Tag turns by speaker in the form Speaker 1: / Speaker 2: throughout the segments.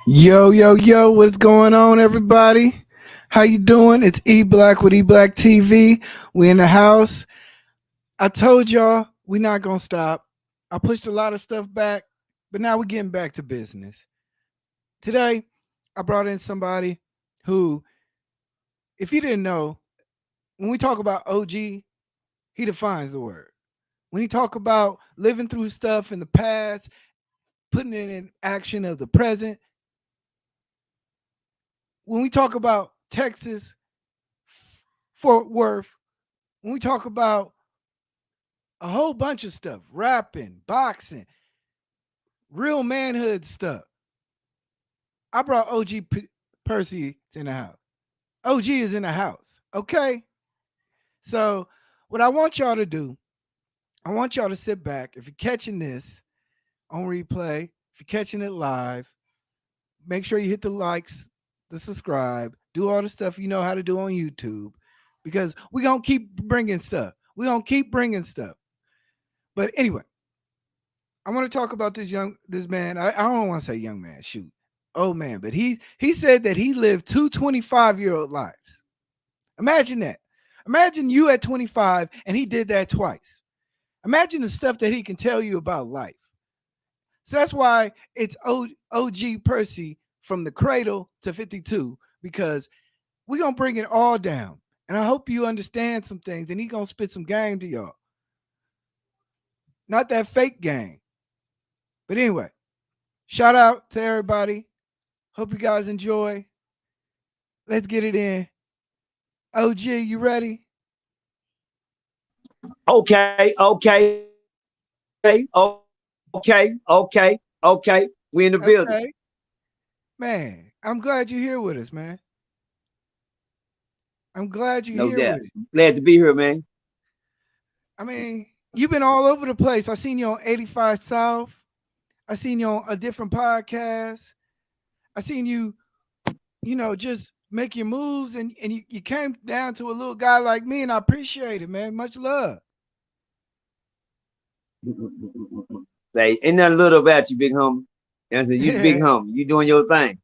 Speaker 1: Yo, yo, yo, what's going on, everybody? How you doing? It's eBlack with eBlack TV. We in the house. I told y'all we not gonna stop. I pushed a lot of stuff back, but now we're getting back to business. Today, I brought in somebody who, if you didn't know, when we talk about OG, he defines the word. When he talk about living through stuff in the past, putting it in action of the present, when we talk about Texas, Fort Worth, when we talk about a whole bunch of stuff, rapping, boxing, real manhood stuff, I brought Percy in the house. OG is in the house. Okay. So, what I want y'all to do, I want y'all to sit back. If you're catching this on replay, if you're catching it live, make sure you hit the likes, the subscribe, do all the stuff you know how to do on YouTube because we're going to keep bringing stuff. We're going to keep bringing stuff. But anyway, I want to talk about this man. I don't want to say young man, shoot, old man, but he said that he lived two 25-year-old lives. Imagine that. Imagine you at 25 and he did that twice. Imagine the stuff that he can tell you about life. So that's why it's OG Percy from the Cradle to 52 because we're going to bring it all down. And I hope you understand some things and he's going to spit some game to y'all. Not that fake game. But anyway, shout out to everybody. Hope you guys enjoy. Let's get it in. OG, you ready?
Speaker 2: Okay, okay. We in the building.
Speaker 1: Okay. Man, I'm glad you're here with us, man. I'm glad you're
Speaker 2: No
Speaker 1: here
Speaker 2: doubt.
Speaker 1: with us.
Speaker 2: Glad to be here, man.
Speaker 1: I mean, you've been all over the place. I seen you on 85 South. I seen you on a different podcast. I seen you, just make your moves and you came down to a little guy like me and I appreciate it, man. Much love.
Speaker 2: Say, ain't nothing little about you, big homie. I said, you the big homie. You doing your thing.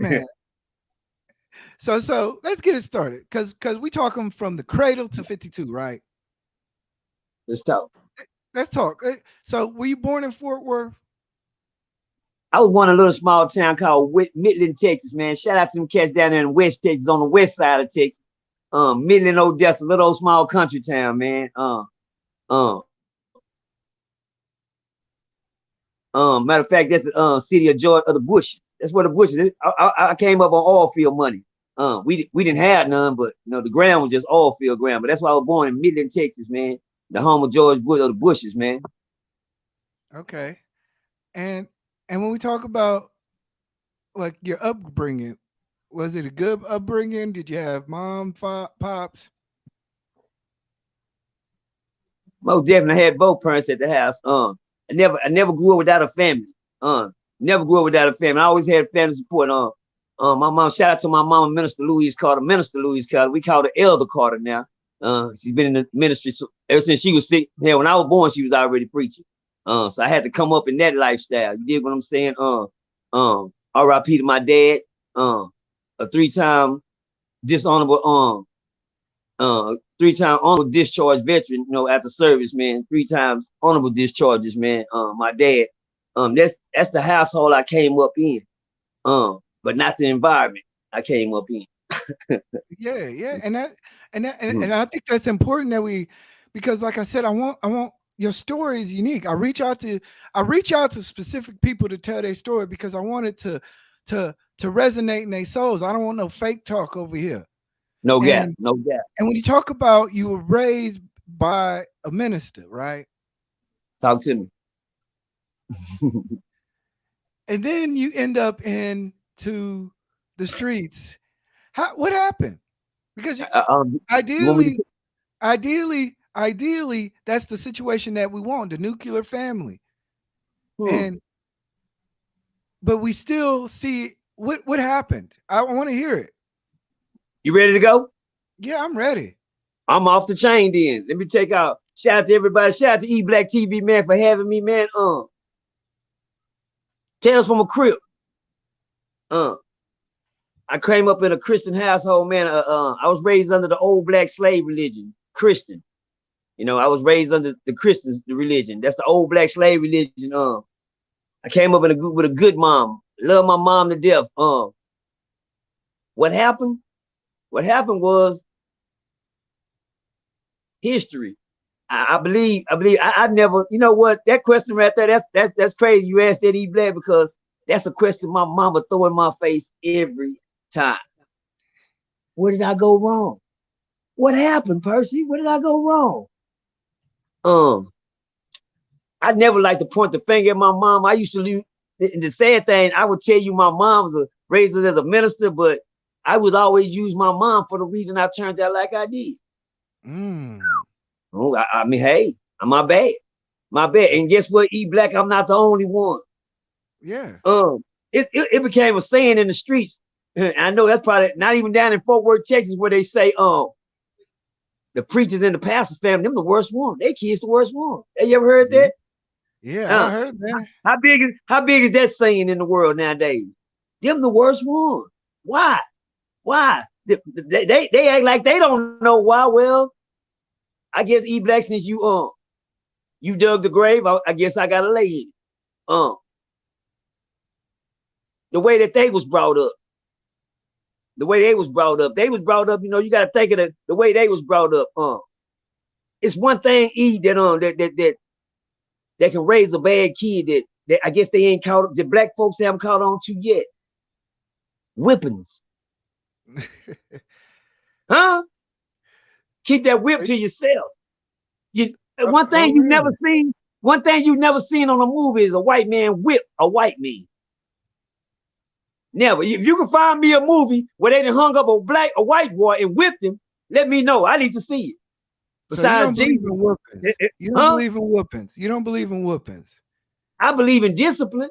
Speaker 1: Man. So let's get it started. Cause we talking from the cradle to 52, right?
Speaker 2: Let's talk.
Speaker 1: Let's talk. So were you born in Fort Worth?
Speaker 2: I was born in a little small town called Midland, Texas, man. Shout out to them cats down there in West Texas, on the west side of Texas. Midland, Odessa, little old small country town, man. Um, Matter of fact, that's the city of Georgia of the Bush. That's where the Bush is. I came up on oil field money. We didn't have none, but the ground was just oil field ground. But that's why I was born in Midland, Texas, man. The home of George Bush of the Bushes, man.
Speaker 1: Okay. And when we talk about like your upbringing, was it a good upbringing? Did you have mom, pops?
Speaker 2: Most definitely had both parents at the house. I never grew up without a family. Never grew up without a family. I always had family support. My mom. Shout out to my mama, Minister Louise Carter. Minister Louise Carter. We call her Elder Carter now. She's been in the ministry ever since she was sick. Hell, when I was born, she was already preaching. So I had to come up in that lifestyle. You dig what I'm saying? R.I.P. to my dad. A three-time dishonorable 3-time honorable discharge veteran, after service, man. 3 times honorable discharges, man. My dad. That's the household I came up in. But not the environment I came up in.
Speaker 1: Yeah. And I think that's important that because like I said, I want your story is unique. I reach out to specific people to tell their story because I want it to resonate in their souls. I don't want no fake talk over here.
Speaker 2: No gap,
Speaker 1: And
Speaker 2: no gap.
Speaker 1: and when you talk about you were raised by a minister, right?
Speaker 2: Talk to me.
Speaker 1: And then you end up into the streets. What happened? Because
Speaker 2: You want me to?
Speaker 1: ideally, that's the situation that we want, the nuclear family. And but we still see what happened. I want to hear it.
Speaker 2: You ready to go?
Speaker 1: Yeah, I'm ready.
Speaker 2: I'm off the chain then. Let me take out. Shout out to everybody. Shout out to eBlack TV, man, for having me, man. Tales from a Crip. Uh, I came up in a Christian household, man. I was raised under the old black slave religion, Christian. You know, I was raised under the Christians, the religion. That's the old black slave religion. I came up in with a good mom. Love my mom to death. What happened? What happened was history. I believe. I never. You know what? That question right there. That's crazy. You asked that eBlack because that's a question my mama throw in my face every time. Where did I go wrong? What happened, Percy? Where did I go wrong? I never like to point the finger at my mom. I used to leave the sad thing. I would tell you my mom was raised as a minister, but I would always use my mom for the reason I turned out like I did. Oh, I mean, hey, my bad. My bad. And guess what, eBlack, I'm not the only one.
Speaker 1: Yeah.
Speaker 2: It became a saying in the streets. I know that's probably not even down in Fort Worth, Texas, where they say, the preachers in the pastor family, them the worst one. They kids the worst one. Have you ever heard that?
Speaker 1: Yeah, I heard that.
Speaker 2: How big is that saying in the world nowadays? Them the worst one. Why? Why? They act like they don't know why. Well, I guess eBlack, since you dug the grave, I guess I gotta lay in it. The way that they was brought up. The way they was brought up. They was brought up, you know, you gotta think of the way they was brought up. It's one thing that can raise a bad kid that I guess they ain't caught, the black folks haven't caught on to yet. Whippings. Huh? Keep that whip to yourself. One thing you never seen on a movie is a white man whip a white man. Never. If you can find me a movie where they done hung up a white boy and whipped him, let me know. I need to see it.
Speaker 1: Besides, so you don't believe in whoopings. You don't believe in whoopings. You don't believe in whoopings.
Speaker 2: I believe in discipline.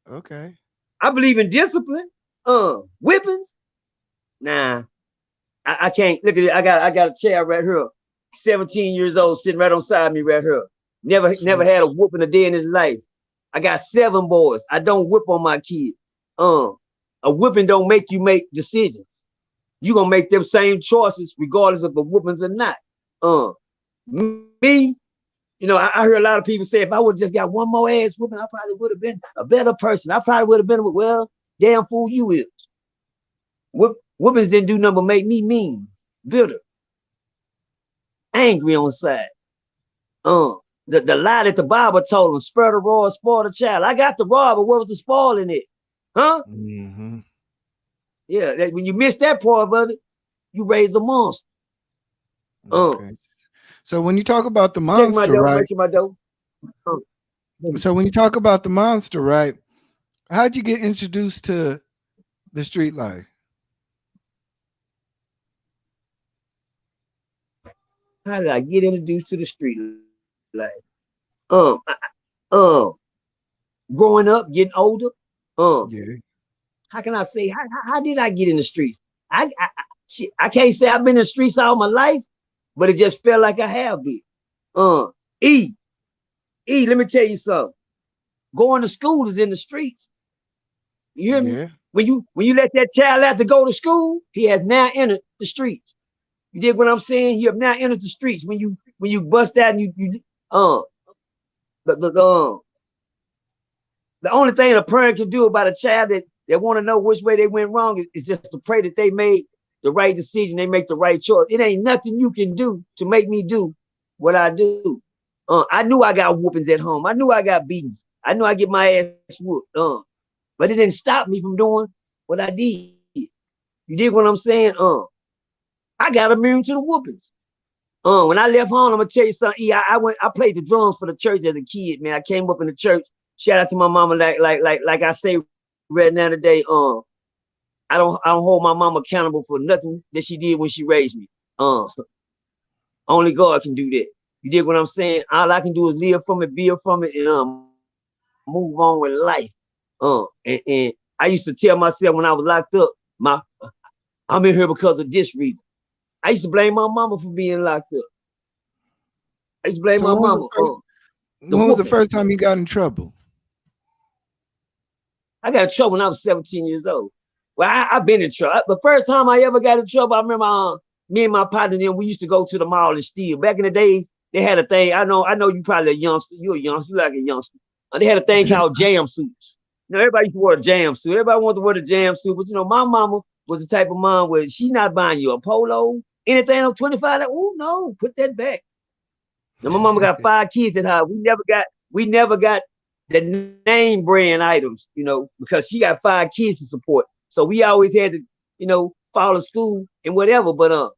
Speaker 1: Okay.
Speaker 2: I believe in discipline. Whippings. Nah. I can't. Look at it. I got a chair right here. 17 years old, sitting right on side me right here. Never had a whooping a day in his life. I got 7 boys. I don't whip on my kids. A whipping don't make you make decisions. You gonna make them same choices regardless of the whoopings or not. Me, you know, I heard a lot of people say if I would have just got one more ass whooping, I probably would have been a better person. I probably would have been, well, damn fool you is. Whoopings didn't do nothing but make me mean, bitter, angry on the side. The lie that the Bible told him, spur the rod, spoil the child. I got the rod, but what was the spoil in it? Huh?
Speaker 1: Mm-hmm.
Speaker 2: Yeah, when you miss that part of it, you raise a monster.
Speaker 1: Okay. So when you talk about the monster, right? So when you talk about the monster, right? How'd you get introduced to the street life?
Speaker 2: How did I get introduced to the street life? Growing up, getting older.
Speaker 1: Yeah.
Speaker 2: How can I say? How did I get in the streets? I can't say I've been in the streets all my life, but it just felt like I have been. Let me tell you something. Going to school is in the streets. You hear me?
Speaker 1: Yeah.
Speaker 2: When you let that child out to go to school, he has now entered the streets. You dig what I'm saying? You have now entered the streets. When you bust out and the only thing a parent can do about a child that want to know which way they went wrong is just to pray that they made the right decision, they make the right choice. It ain't nothing you can do to make me do what I do. I knew I got whoopings at home. I knew I got beatings. I knew I get my ass whooped. But it didn't stop me from doing what I did. You dig what I'm saying? I got immune to the whoopings. When I left home, I'm gonna tell you something. I played the drums for the church as a kid, man. I came up in the church. Shout out to my mama, like I say right now today. I don't hold my mama accountable for nothing that she did when she raised me. Only God can do that. You dig what I'm saying? All I can do is live from it, build from it, and move on with life. And I used to tell myself when I was locked up, I'm in here because of this reason. I used to blame my mama for being locked up. I used to blame my mama.
Speaker 1: When was the first time you got in trouble?
Speaker 2: I got in trouble when I was 17 years old. Well, I've been in trouble. The first time I ever got in trouble, I remember me and my partner, then we used to go to the mall and steal. Back in the days, they had a thing. I know you probably a youngster. You a youngster. You like a youngster. They had a thing called jam suits. Everybody used to wear a jam suit. Everybody wanted to wear the jam suit. But, my mama was the type of mom where she's not buying you a polo, anything on 25. Oh, no, put that back. Now, my mama got 5 kids at her. We never got the name brand items, because she got 5 kids to support. So we always had to, follow school and whatever. But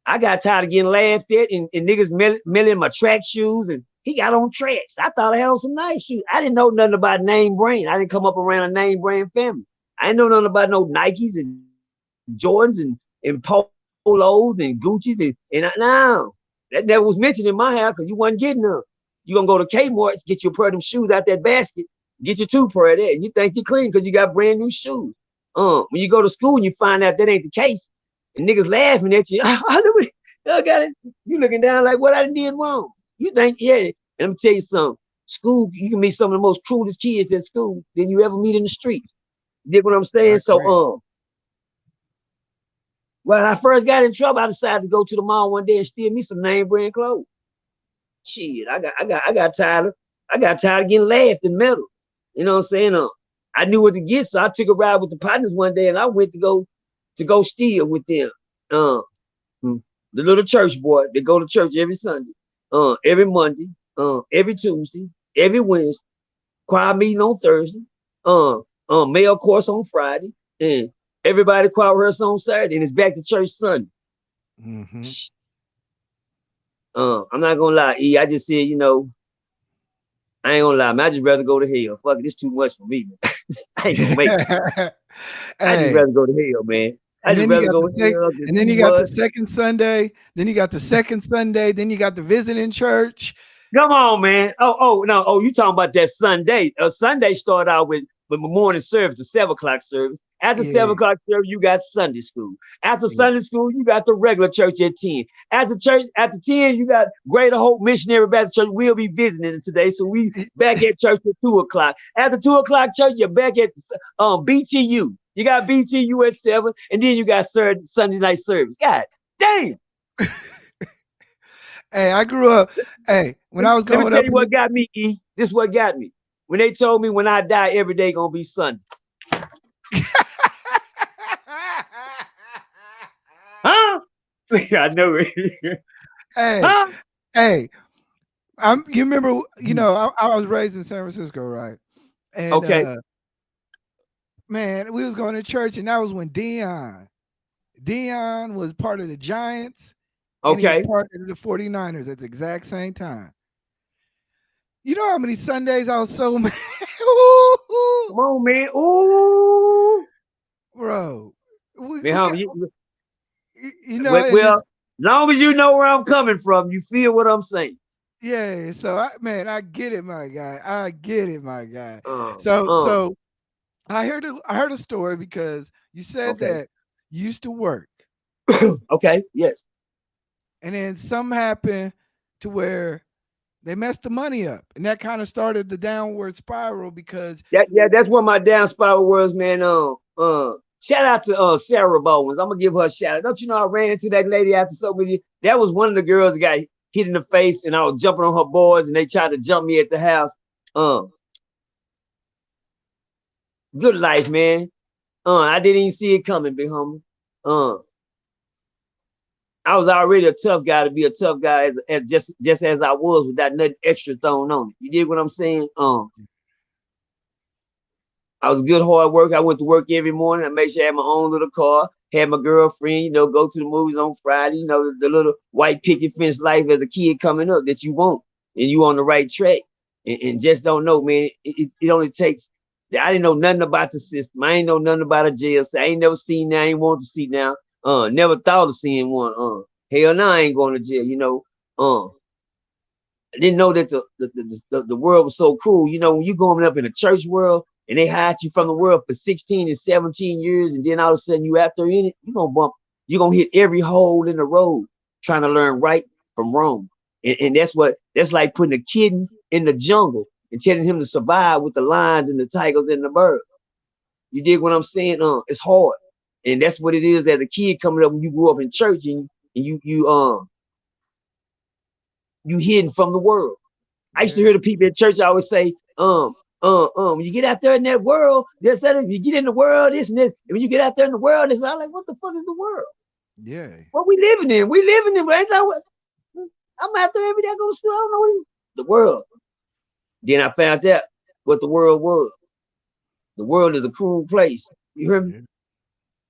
Speaker 2: I got tired of getting laughed at and niggas milling my track shoes, and he got on tracks. I thought I had on some nice shoes. I didn't know nothing about name brand. I didn't come up around a name brand family. I didn't know nothing about no Nikes and Jordans and Polos and Gucci's and no. That never was mentioned in my house because you wasn't getting them. You gonna go to Kmart, get your pair of them shoes out that basket, get your 2 pair of that, and you think you're clean because you got brand new shoes. When you go to school and you find out that ain't the case, and niggas laughing at you, I got it. You looking down like what I did wrong. You think, yeah. And let me tell you something. School, you can meet some of the most cruelest kids at school than you ever meet in the streets. You dig what I'm saying? So when I first got in trouble, I decided to go to the mall one day and steal me some name brand clothes. Shit, I got tired of getting laughed and meddled. You know what I'm saying? I knew what to get, so I took a ride with the partners one day and I went to go steal with them. The little church boy, they go to church every Sunday, every Monday, every Tuesday, every Wednesday, choir meeting on Thursday, male course on Friday, and everybody choir rehearsal on Saturday, and it's back to church Sunday.
Speaker 1: Mm-hmm.
Speaker 2: I'm not gonna lie, E. I just said, I ain't gonna lie, man. I just rather go to hell. Fuck it, it's too much for me, man. I ain't gonna make it. I just rather go to hell, man. I just rather go to hell.
Speaker 1: And then you got the second Sunday. Then you got the second Sunday. Then you got the visiting church.
Speaker 2: Come on, man. Oh, no. Oh, you talking about that Sunday. Sunday started out with the morning service, the 7 o'clock service. After 7 o'clock service, you got Sunday school. After Sunday school, you got the regular church at 10. After 10, you got Greater Hope Missionary Baptist Church. We'll be visiting today. So we back at church at 2 o'clock. After 2 o'clock church, you're back at BTU. You got BTU at 7, and then you got Sunday night service. God damn.
Speaker 1: Hey, I grew up. Hey, when I was growing up.
Speaker 2: Let me tell you what got me, E. This is what got me. When they told me when I die, every day gonna be Sunday. Huh? I know it.
Speaker 1: Hey, you remember, I was raised in San Francisco, right? And
Speaker 2: okay.
Speaker 1: Man, we was going to church, and that was when Dion was part of the Giants. And he was part of the 49ers at the exact same time. You know how many Sundays I was so mad?
Speaker 2: Come on, man. Ooh.
Speaker 1: Bro.
Speaker 2: Well, as long as you know where I'm coming from, you feel what I'm saying.
Speaker 1: Yeah, so I get it, my guy. I get it, my guy. So I heard a story because you said that you used to work.
Speaker 2: Okay, yes.
Speaker 1: And then something happened to where they messed the money up, and that kind of started the downward spiral because
Speaker 2: that's what my down spiral was, man. Shout out to Sarah Bowens. I'm gonna give her a shout out. Don't you know I ran into that lady after so many? That was one of the girls that got hit in the face, and I was jumping on her boards, and they tried to jump me at the house. Good life, man. I didn't even see it coming, big homie. I was already a tough guy to be a tough guy as just as I was without nothing extra thrown on it. You dig what I'm saying? I was good hard work. I went to work every morning. I made sure I had my own little car, had my girlfriend, go to the movies on Friday, the little white picket fence life as a kid coming up that you want, and you on the right track. And just don't know, man. It only takes. I didn't know nothing about the system. I ain't know nothing about a jail. So I ain't never seen that. I ain't want to see now. Never thought of seeing one. Hell no, I ain't going to jail. I didn't know that the world was so cool. When you going up in the church world and they hide you from the world for 16 and 17 years, and then all of a sudden you after in it, you're gonna hit every hole in the road trying to learn right from wrong. And that's like putting a kid in the jungle and telling him to survive with the lions and the tigers and the birds. You dig what I'm saying? It's hard, and that's what it is as a kid coming up when you grew up in church and you hidden from the world. I used to
Speaker 1: Yeah.
Speaker 2: hear the people in church always say, when you get out there in that world, this, that, you get in the world, this and this. And when you get out there in the world, it's all like, what the fuck is the world?
Speaker 1: Yeah.
Speaker 2: What we living in? We living in, ain't that what? I'm out there every day. I go to school. I don't know what the world. Then I found out what the world was. The world is a cruel place. You hear me?
Speaker 1: Yeah.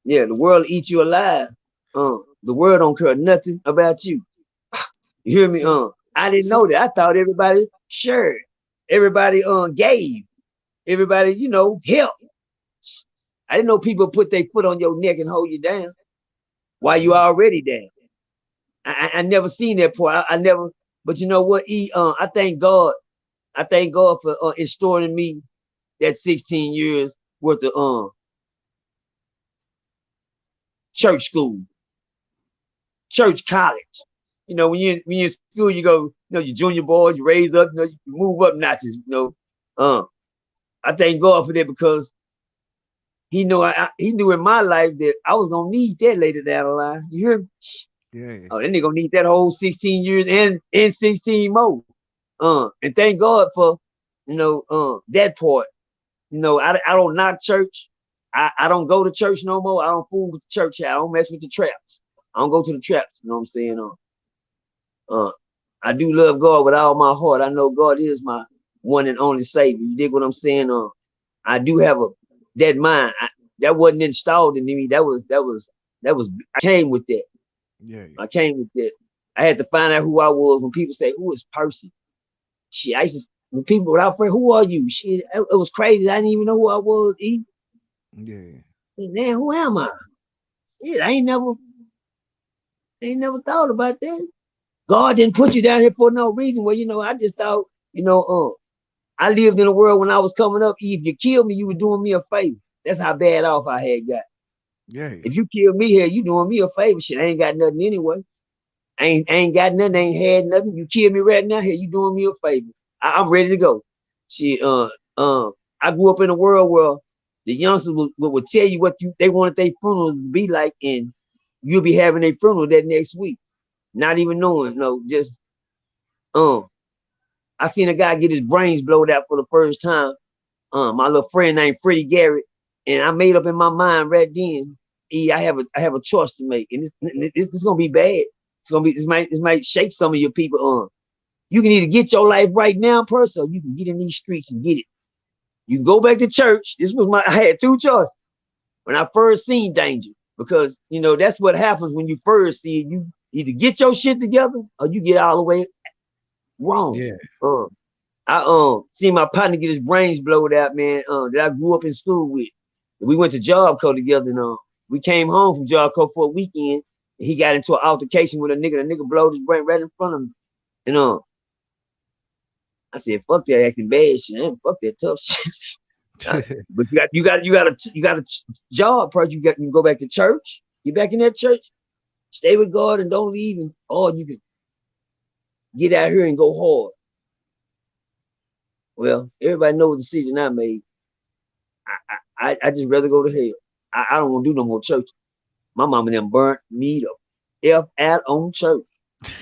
Speaker 2: Yeah, the world eats you alive. The world don't care nothing about you. You hear me?
Speaker 1: So
Speaker 2: I didn't
Speaker 1: so
Speaker 2: know that. I thought everybody shared. Everybody gave. Everybody, help. I didn't know people put their foot on your neck and hold you down while you
Speaker 1: yeah.
Speaker 2: already down. I never seen that part. I never. But you know what? I thank God. I thank God for installing in me that 16 years worth of church school, church college. When you're in school, you go, your junior boys, you raise up, you move up notches. I thank God for that because he knew in my life that I was gonna need that later down the line. You hear me?
Speaker 1: Yeah.
Speaker 2: Oh, then they gonna need that whole 16 years and 16 more. And thank God for that part. I don't knock church. I don't go to church no more. I don't fool with the church. I don't mess with the traps. I don't go to the traps. You know what I'm saying? Uh, I do love God with all my heart. I know God is my one and only Savior. You dig what I'm saying? I do have that mind. That wasn't installed in me. That was. I came with that.
Speaker 1: Yeah.
Speaker 2: I came with that. I had to find out who I was. When people say, "Who is Percy?" Shit, I used to. When people without friend, who are you? Shit, it was crazy. I didn't even know who I was.
Speaker 1: Yeah.
Speaker 2: Man, who am I? Shit, I ain't never thought about that. God didn't put you down here for no reason. Well, I just thought, I lived in a world when I was coming up. If you killed me, you were doing me a favor. That's how bad off I had got.
Speaker 1: Yeah.
Speaker 2: If you kill me here, you doing me a favor. Shit, I ain't got nothing anyway. I ain't got nothing. I ain't had nothing. You kill me right now here, you doing me a favor. I'm ready to go. Shit, I grew up in a world where the youngsters would tell you what they wanted their funeral to be like, and you'll be having a funeral that next week, not even knowing. No, just um, I seen a guy get his brains blowed out for the first time. My little friend named Freddie Garrett, and I made up in my mind right then. I have a choice to make, and it's gonna be bad. It's gonna be this might shake some of your people. You can either get your life right now, person, or you can get in these streets and get it. You can go back to church. I had two choices when I first seen danger, because that's what happens when you first see it. You either get your shit together or you get all the way wrong.
Speaker 1: Yeah.
Speaker 2: Um, I seen my partner get his brains blowed out, man. That I grew up in school with. We went to Job Corps together, and we came home from Job Corps for a weekend. And he got into an altercation with a nigga. The nigga blowed his brain right in front of him. And I said, "Fuck that acting bad shit. Man. Fuck that tough shit." But you got a job, bro. You can go back to church. Get back in that church. Stay with God and don't leave. Or you can get out here and go hard. Well, everybody knows the decision I made. I just rather go to hell. I don't want to do no more church. My mama them burnt me the F out on church.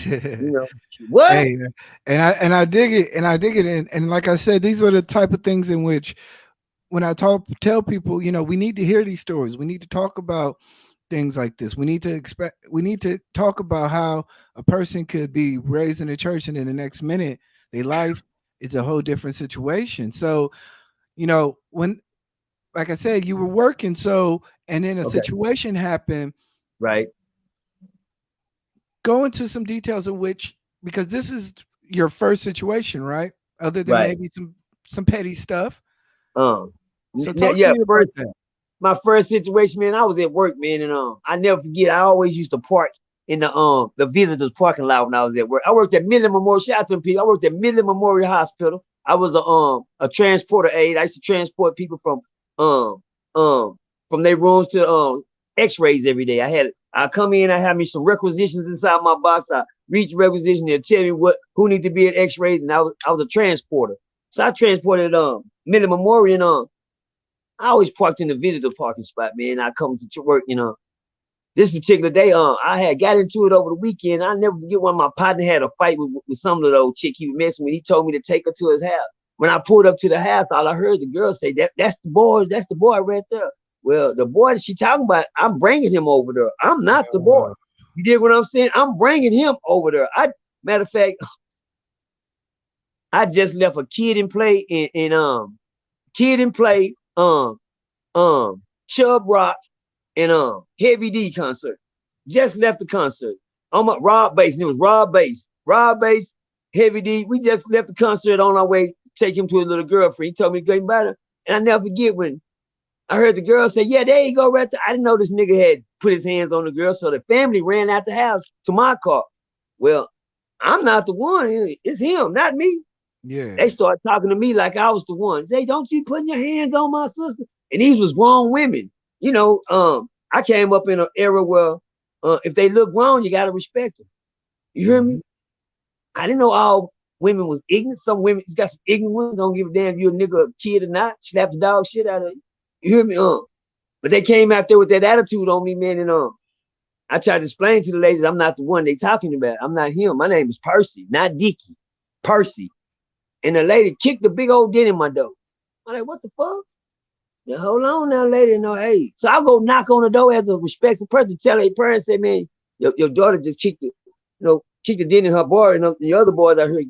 Speaker 2: You know what?
Speaker 1: Hey, and I dig it, and like I said, these are the type of things in which when I tell people, we need to hear these stories. We need to talk about things like this. We need to talk about how a person could be raised in a church and in the next minute their life is a whole different situation. So, when like I said, you were working, so and then a
Speaker 2: Okay,
Speaker 1: situation happened,
Speaker 2: right,
Speaker 1: go into some details in which, because this is your first situation, right? Other than
Speaker 2: right.
Speaker 1: maybe some petty stuff.
Speaker 2: Um,
Speaker 1: So talk to
Speaker 2: yeah.
Speaker 1: me about
Speaker 2: First,
Speaker 1: that.
Speaker 2: my first situation, man. I was at work, man, and I never forget. I always used to park in the visitors parking lot when I was at work. I worked at Midland Memorial. Shout out to people. I worked at Midland Memorial Hospital. I was a transporter aide. I used to transport people um from their rooms to X-rays every day. I come in. I have me some requisitions inside my box. I read the requisition. They'll tell me who need to be at X-rays, and I was a transporter. So I transported Midland Memorial. And I always parked in the visitor parking spot, man. I come to work, This particular day, I had got into it over the weekend. I never forget when my partner had a fight with some little chick he was messing with. He told me to take her to his house. When I pulled up to the house, all I heard the girl say, that's the boy right there. Well, the boy that she talking about, I'm bringing him over there. I'm not the boy. You dig what I'm saying? I'm bringing him over there. Matter of fact, I just left a kid in play Chub Rock and Heavy D concert. Just left the concert. I'm at Rob Bass, and it was Rob Bass, Heavy D. We just left the concert on our way, take him to his little girlfriend. He told me to go about her. And I never forget when I heard the girl say, yeah, there you go right there. I didn't know this nigga had put his hands on the girl. So the family ran out the house to my car. Well, I'm not the one. It's him, not me.
Speaker 1: Yeah.
Speaker 2: They started talking to me like I was the one. Say, don't you put your hands on my sister? And these was grown women. I came up in an era where if they look grown, you gotta respect them. You hear me? I didn't know all women was ignorant. Some women got some ignorant women, don't give a damn if you a nigga, a kid or not, slap the dog shit out of you. You hear me? But they came out there with that attitude on me, man, and I tried to explain to the ladies I'm not the one they talking about. I'm not him. My name is Percy, not Dickie. Percy. And the lady kicked the big old dent in my door. I'm like, what the fuck? Now, hold on now, lady. No, hey. So I go knock on the door as a respectful person, tell her parents, say, man, your daughter just kicked the dent in her boy, and the other boys out here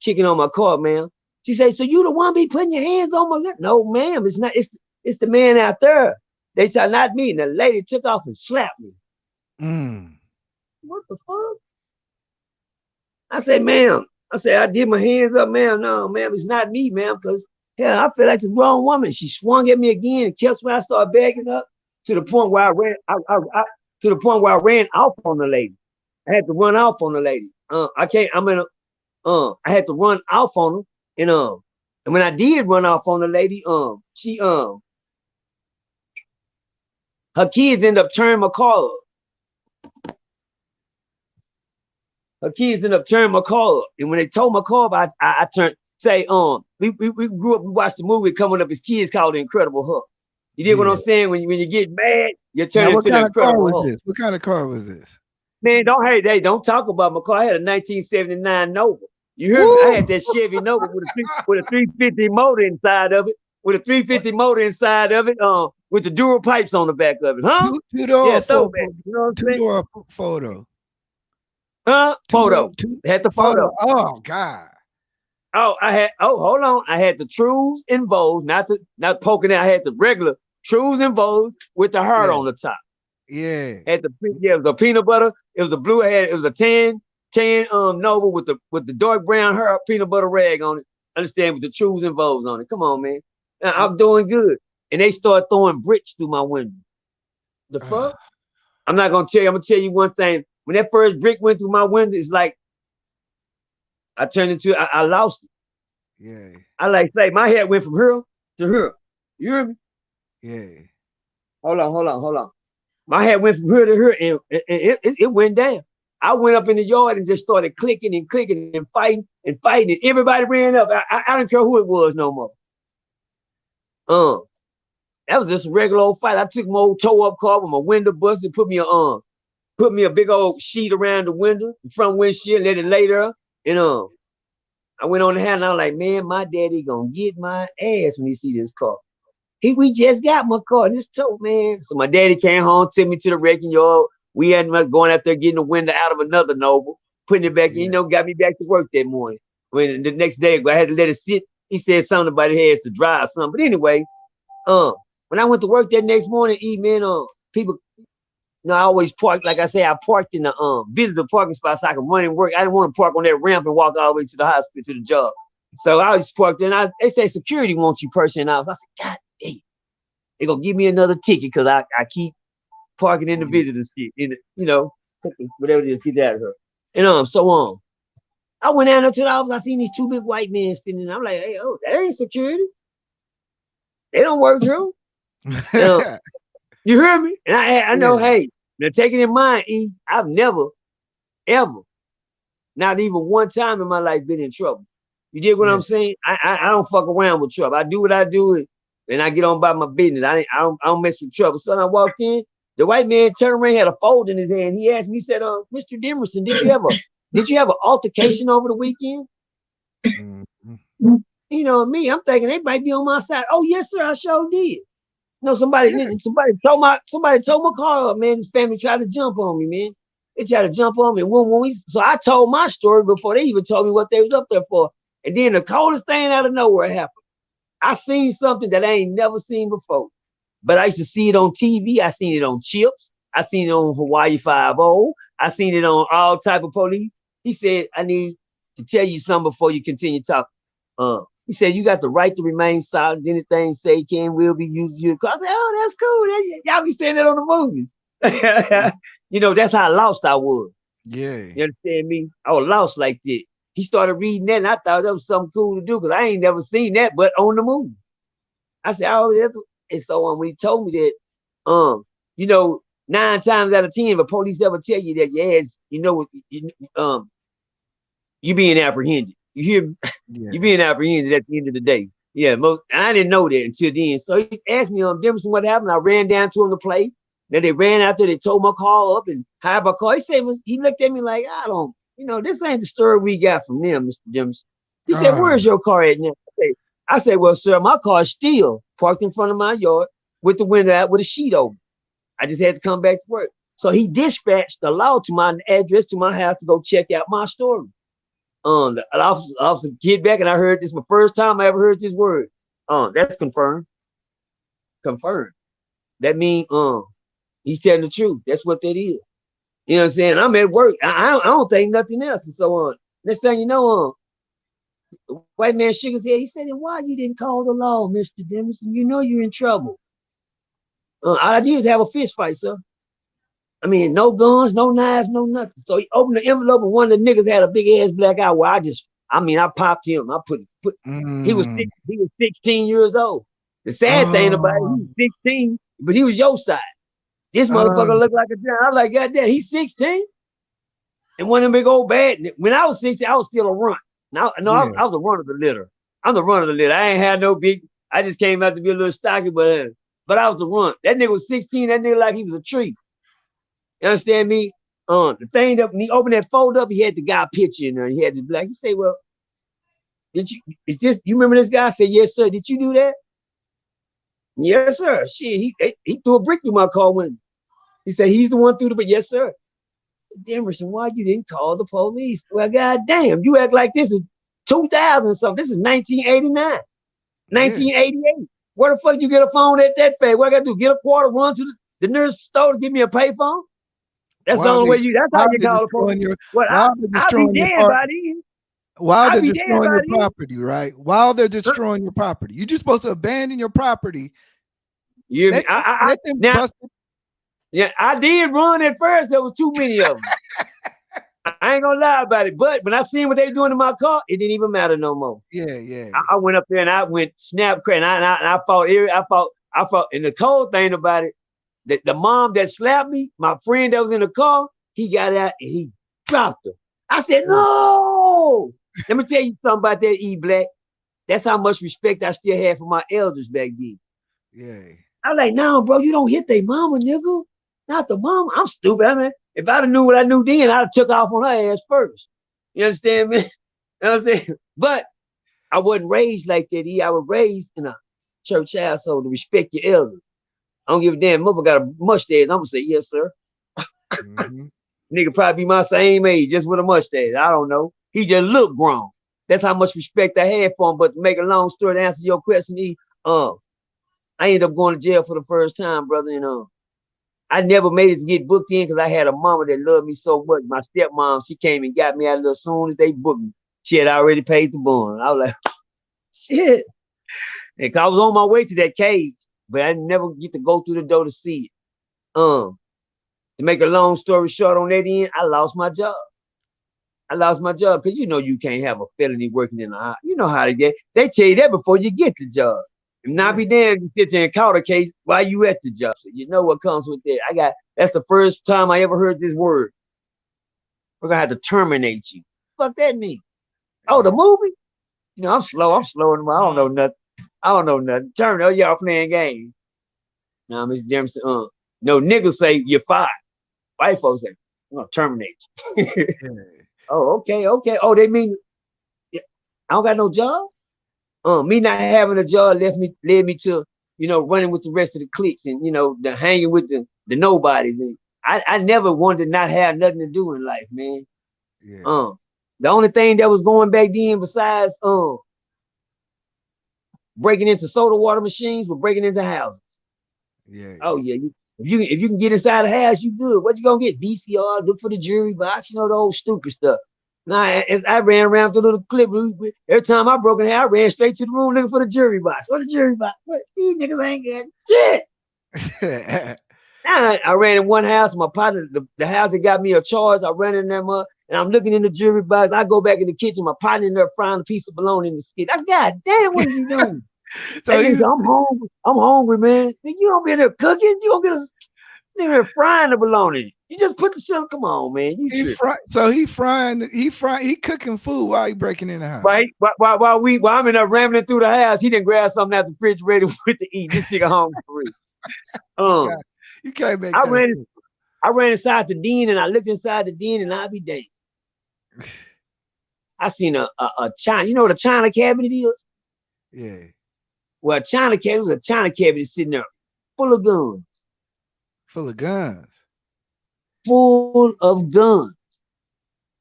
Speaker 2: kicking on my car, man. She say, so you the one be putting your hands on my lap? No, ma'am, it's not. It's the man out there. They said, not me. And the lady took off and slapped me. What the fuck? I said, ma'am. I did my hands up, ma'am. No, ma'am, it's not me, ma'am, because hell, I feel like a grown woman. She swung at me again and kept when I started bagging up to the point where I ran. To the point where I ran off on the lady. I had to run off on the lady. I can't. I had to run off on her, and when I did run off on the lady, she her kids end up turning my car up. Her kids end up turning my car up, and when they towed my car up, I turned. Say, we grew up, we watched the movie coming up as kids called The Incredible Hulk. You dig what I'm saying? When you get mad, you turn into The Incredible Hulk.
Speaker 1: What kind of car was this?
Speaker 2: Man, don't talk about my car. I had a 1979 Nova. You heard me? I had that Chevy Nova with a 350 motor inside of it. With the dual pipes on the back of it, huh?
Speaker 1: Two-door throwback. You know what I'm saying? Two-door photo.
Speaker 2: Huh? Photo. Had the photo.
Speaker 1: Oh God.
Speaker 2: Hold on. I had the trues and bows, not poking out. I had the regular trues and bows with the heart on the top.
Speaker 1: Yeah.
Speaker 2: Had it was the peanut butter. It was a blue. It was a tan Nova with the dark brown hair, peanut butter rag on it. Understand, with the trues and bows on it. Come on, man. I'm doing good. And they start throwing bricks through my window. The fuck? I'm not gonna tell you. I'm gonna tell you one thing. When that first brick went through my window, it's like I turned into I lost it.
Speaker 1: Yeah.
Speaker 2: I like say my head went from here to here. You hear me?
Speaker 1: Yeah.
Speaker 2: Hold on. My head went from here to here, and it went down. I went up in the yard and just started clicking and fighting, and everybody ran up. I don't care who it was no more. That was just a regular old fight. I took my old tow-up car with my window busted, put me a big old sheet around the window, the front windshield, let it lay there, and I went on the house and I was like, man, my daddy gonna get my ass when he see this car. We just got my car and it's tow, man. So my daddy came home, took me to the wrecking yard. We had going out there getting the window out of another Nova, putting it back in, got me back to work that morning. When the next day I had to let it sit. He said something about it has to dry or something. But anyway, when I went to work that next morning, people, I always parked, like I say, I parked in the visitor parking spot so I could run and work. I didn't want to park on that ramp and walk all the way to the hospital, to the job. So I just parked in. They say security wants you person in the house. I said, God damn, they're gonna give me another ticket because I keep parking in the visitor seat, whatever it is, get out of her. And so I went down there to the office. I seen these two big white men standing there. I'm like, hey, that ain't security. They don't work here. You hear me? And I know, hey, now take it in mind, I've never, ever, not even one time in my life been in trouble. You dig what I'm saying? I don't fuck around with trouble. I do what I do. and I get on by my business. I don't mess with trouble. So I walked in. The white man turned around, had a fold in his hand. He asked me, he said, Mr. Demerson, did you have an altercation over the weekend?
Speaker 1: Mm-hmm.
Speaker 2: You know me, I'm thinking they might be on my side. Oh, yes, sir, I sure did. You know, somebody tore my car up, man. His family tried to jump on me, man. They tried to jump on me. So I told my story before they even told me what they was up there for. And then the coldest thing out of nowhere happened. I seen something that I ain't never seen before. But I used to see it on TV. I seen it on Chips. I seen it on Hawaii 5-0. I seen it on all type of police. He said, I need to tell you something before you continue talking. He said, you got the right to remain silent. Anything say can will be used to you. I said, oh, that's cool. Y'all be saying that on the movies. You know, that's how lost I was.
Speaker 1: Yeah.
Speaker 2: You understand me? I was lost like that. He started reading that, and I thought that was something cool to do because I ain't never seen that but on the movie. I said, oh, that's. And so when he told me that, you know, 9 times out of 10, if a police ever tell you that your ass, you know, you being apprehended. You hear?
Speaker 1: Yeah.
Speaker 2: You being apprehended at the end of the day. Yeah, I didn't know that until then. So he asked me, Demerson, what happened? I ran down to him to play. Then they ran after they towed my car up and hired my car. He said, he looked at me like, I don't, you know, this ain't the story we got from them, Mr. Demerson. He said, where's your car at now? I said, well, sir, my car is still parked in front of my yard with the window out with a sheet over. I just had to come back to work. So he dispatched the law to my address to my house to go check out my story. The officer get back, and I heard this my first time I ever heard this word. That's confirmed. Confirmed. That means he's telling the truth. That's what that is. You know what I'm saying? I'm at work. I don't think nothing else. And so on. Next thing you know, the white man shook his head. He said, why you didn't call the law, Mr. Demerson? You know you're in trouble. All I did is have a fist fight, sir. I mean, no guns, no knives, no nothing. So he opened the envelope, and one of the niggas had a big ass black eye. Where I popped him. I put he was 16 years old. The sad thing about it, he was 16, but he was your side. This motherfucker looked like a damn. I was like, God damn, he's 16. And one of them big old bad. When I was 16, I was still a runt. Now, no, I was the run of the litter. I'm the run of the litter. I ain't had no big. I just came out to be a little stocky, but I was the run. That nigga was 16. That nigga like he was a tree. You understand me? The thing that when he opened that fold up, he had the guy picture in there. He had this black. He said, well, you remember this guy? I said, yes, sir. Did you do that? Yes, sir. Shit, he threw a brick through my car window. He said, he's the one through the brick. Yes, sir. Demerson, why you didn't call the police? Well, goddamn, you act like this is 2000 something. This is 1989, 1988. Where the fuck you get a phone at that fast? What I gotta do? Get a quarter, run to the nearest store to give me a payphone? That's the only way you. That's how you call the police. I'll be dead by then.
Speaker 1: While they're destroying your property, right? While they're destroying your property, you're just supposed to abandon your property.
Speaker 2: Yeah, I did run at first. There was too many of them. I ain't gonna lie about it. But when I seen what they doing in my car, it didn't even matter no more.
Speaker 1: Yeah.
Speaker 2: I went up there and I went snap crack. And I fought. I fought. And the cold thing about it, the mom that slapped me, my friend that was in the car, he got out and he dropped her. I said, no. Let me tell you something about that eBlack. That's how much respect I still had for my elders back then.
Speaker 1: Yeah.
Speaker 2: I was like, no, bro, you don't hit their mama, nigga. Not the mama. I'm stupid. I mean, if I'd have knew what I knew then, I'd have took off on her ass first. You understand me? You know what I'm saying? But I wasn't raised like that. I was raised in a church household to respect your elders. I don't give a damn. Mother got a mustache. I'm gonna say, yes, sir. Nigga probably be my same age, just with a mustache. I don't know. He just looked grown. That's how much respect I had for him. But to make a long story to answer your question, I ended up going to jail for the first time, brother. And I never made it to get booked in because I had a mama that loved me so much. My stepmom, she came and got me out of there as soon as they booked me. She had already paid the bond. I was like, shit. And I was on my way to that cage, but I never get to go through the door to see it. To make a long story short on that end, I lost my job. I lost my job because you know you can't have a felony working in the house. You know how to get. They tell you that before you get the job. And not be damned you sit there and caught a case while you at the job. So you know what comes with that. That's the first time I ever heard this word. We're gonna have to terminate you. Fuck that mean? Oh, the movie? You know, I'm slow. I don't know nothing. I don't know nothing. Terminate. Oh, y'all playing games. Now, Miss Jefferson, no, niggas say you're fired. White folks say, I'm gonna terminate you.
Speaker 1: Yeah.
Speaker 2: Oh, okay, okay. Oh, they mean I don't got no job? Me not having a job led me to, running with the rest of the cliques and the hanging with the nobodies. And I never wanted to not have nothing to do in life, man.
Speaker 1: Yeah.
Speaker 2: The only thing that was going back then besides breaking into soda water machines was breaking into houses.
Speaker 1: Yeah.
Speaker 2: Oh yeah, if you can get inside the house, you good. What you gonna get? VCR, look for the jury box, the old stupid stuff. Now I ran around through the little clip. Every time I broke in here, I ran straight to the room looking for the jury box. What the jury box? What these niggas ain't got shit. Now I ran in one house, my partner, the house that got me a charge, I ran in there, and I'm looking in the jury box. I go back in the kitchen, my partner in there frying a piece of bologna in the skit. God damn, what is he doing?
Speaker 1: So
Speaker 2: That nigga said, I'm hungry. I'm hungry, man. Nigga, you don't be in there cooking. You don't get a nigga frying the bologna. You just put the stuff. Come on, man. You
Speaker 1: he
Speaker 2: tripping.
Speaker 1: he cooking food while he breaking in the house.
Speaker 2: Right? While I'm in there rambling through the house, he didn't grab something out the refrigerator with to eat. This nigga hungry for real.
Speaker 1: You can't make
Speaker 2: I
Speaker 1: that.
Speaker 2: ran inside the den and I looked inside the den and I'll be damned. I seen a China, you know what a China cabinet is?
Speaker 1: Yeah.
Speaker 2: Well, a China cabinet sitting there full of guns.
Speaker 1: Full of guns.
Speaker 2: Full of guns.